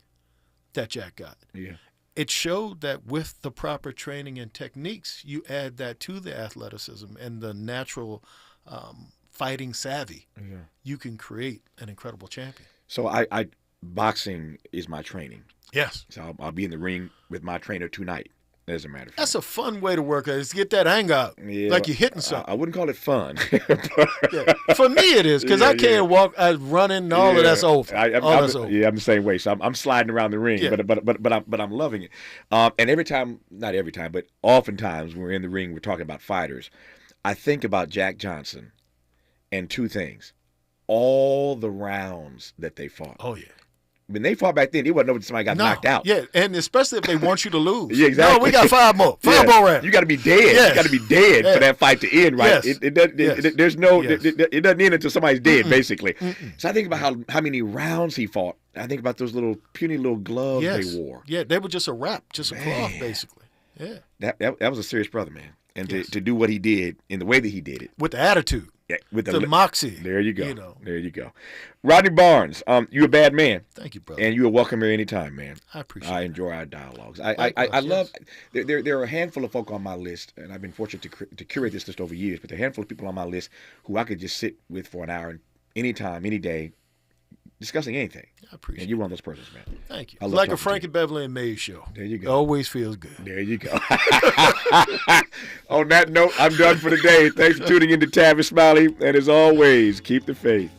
that Jack got. Yeah. It showed that with the proper training and techniques, you add that to the athleticism and the natural fighting savvy, you can create an incredible champion. So boxing is my training. Yes. So I'll be in the ring with my trainer tonight, as a matter of fact. That's a fun way to work it, is to get that anger out, like you're hitting something. I wouldn't call it fun. For me it is, because I can't walk, running, and all of that's over. That's over. Yeah, I'm the same way. So I'm sliding around the ring, but I'm loving it. And every time, not every time, but oftentimes when we're in the ring, we're talking about fighters. I think about Jack Johnson and two things. All the rounds that they fought. Oh, yeah. When they fought back then, it wasn't over somebody got knocked out. Yeah, and especially if they want you to lose. Yeah, exactly. No, we got 5 more. 5 more rounds. You got to be dead. Yes. You got to be dead for that fight to end, right? Yes. It doesn't end until somebody's dead, basically. So I think about how many rounds he fought. I think about those little puny little gloves they wore. Yeah, they were just a wrap, just a cloth, basically. Yeah. That was a serious brother, man. And to do what he did in the way that he did it. With the attitude. Yeah, with the moxie. There you go. There you go. Rodney Barnes, you're a bad man. Thank you, brother. And you're welcome here anytime, man. I appreciate it. I enjoy our dialogues. I love, there are a handful of folk on my list, and I've been fortunate to curate this list over years, but there are a handful of people on my list who I could just sit with for an hour, anytime, any day, discussing anything. I appreciate it. And you're one of those persons, man. Thank you. It's like a Frankie Beverly and Mays show. There you go. It always feels good. There you go. On that note, I'm done for the day. Thanks for tuning in to Tavis Smiley. And as always, keep the faith.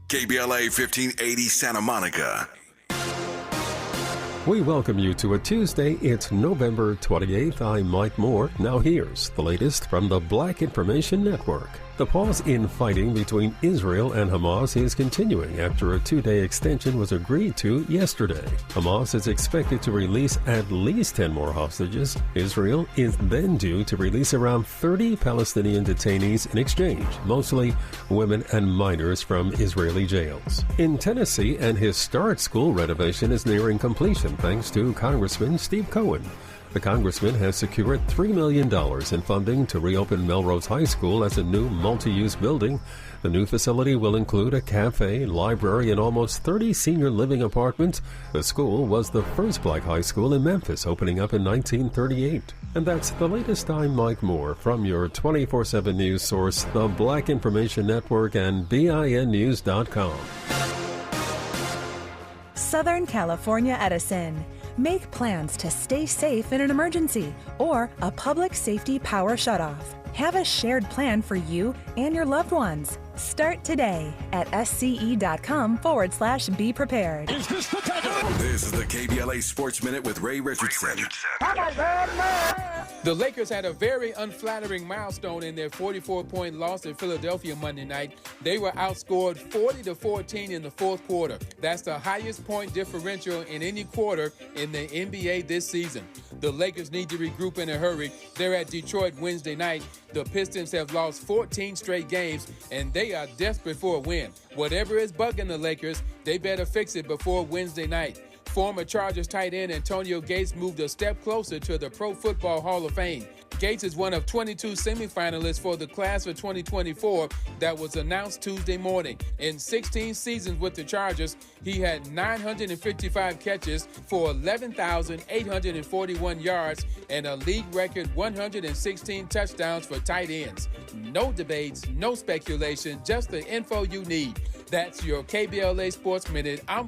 KBLA 1580 Santa Monica. We welcome you to a Tuesday. It's November 28th. I'm Mike Moore. Now here's the latest from the Black Information Network. The pause in fighting between Israel and Hamas is continuing after a 2-day extension was agreed to yesterday. Hamas is expected to release at least 10 more hostages. Israel is then due to release around 30 Palestinian detainees in exchange, mostly women and minors from Israeli jails. In Tennessee, an historic school renovation is nearing completion thanks to Congressman Steve Cohen. The congressman has secured $3 million in funding to reopen Melrose High School as a new multi-use building. The new facility will include a cafe, library, and almost 30 senior living apartments. The school was the first black high school in Memphis, opening up in 1938. And that's the latest. I'm Mike Moore from your 24/7 news source, the Black Information Network and BINnews.com. Southern California Edison. Make plans to stay safe in an emergency or a public safety power shutoff. Have a shared plan for you and your loved ones. Start today at sce.com/be prepared. This is the KBLA Sports Minute with Ray Richardson. The Lakers had a very unflattering milestone in their 44-point loss in Philadelphia Monday night. They were outscored 40-14 in the fourth quarter. That's the highest point differential in any quarter in the NBA this season. The Lakers need to regroup in a hurry. They're at Detroit Wednesday night. The Pistons have lost 14 straight games, and they are desperate for a win. Whatever is bugging the Lakers, they better fix it before Wednesday night. Former Chargers tight end Antonio Gates moved a step closer to the Pro Football Hall of Fame. Gates is one of 22 semifinalists for the class of 2024 that was announced Tuesday morning. In 16 seasons with the Chargers, he had 955 catches for 11,841 yards and a league record 116 touchdowns for tight ends. No debates, no speculation, just the info you need. That's your KBLA Sports Minute. I'm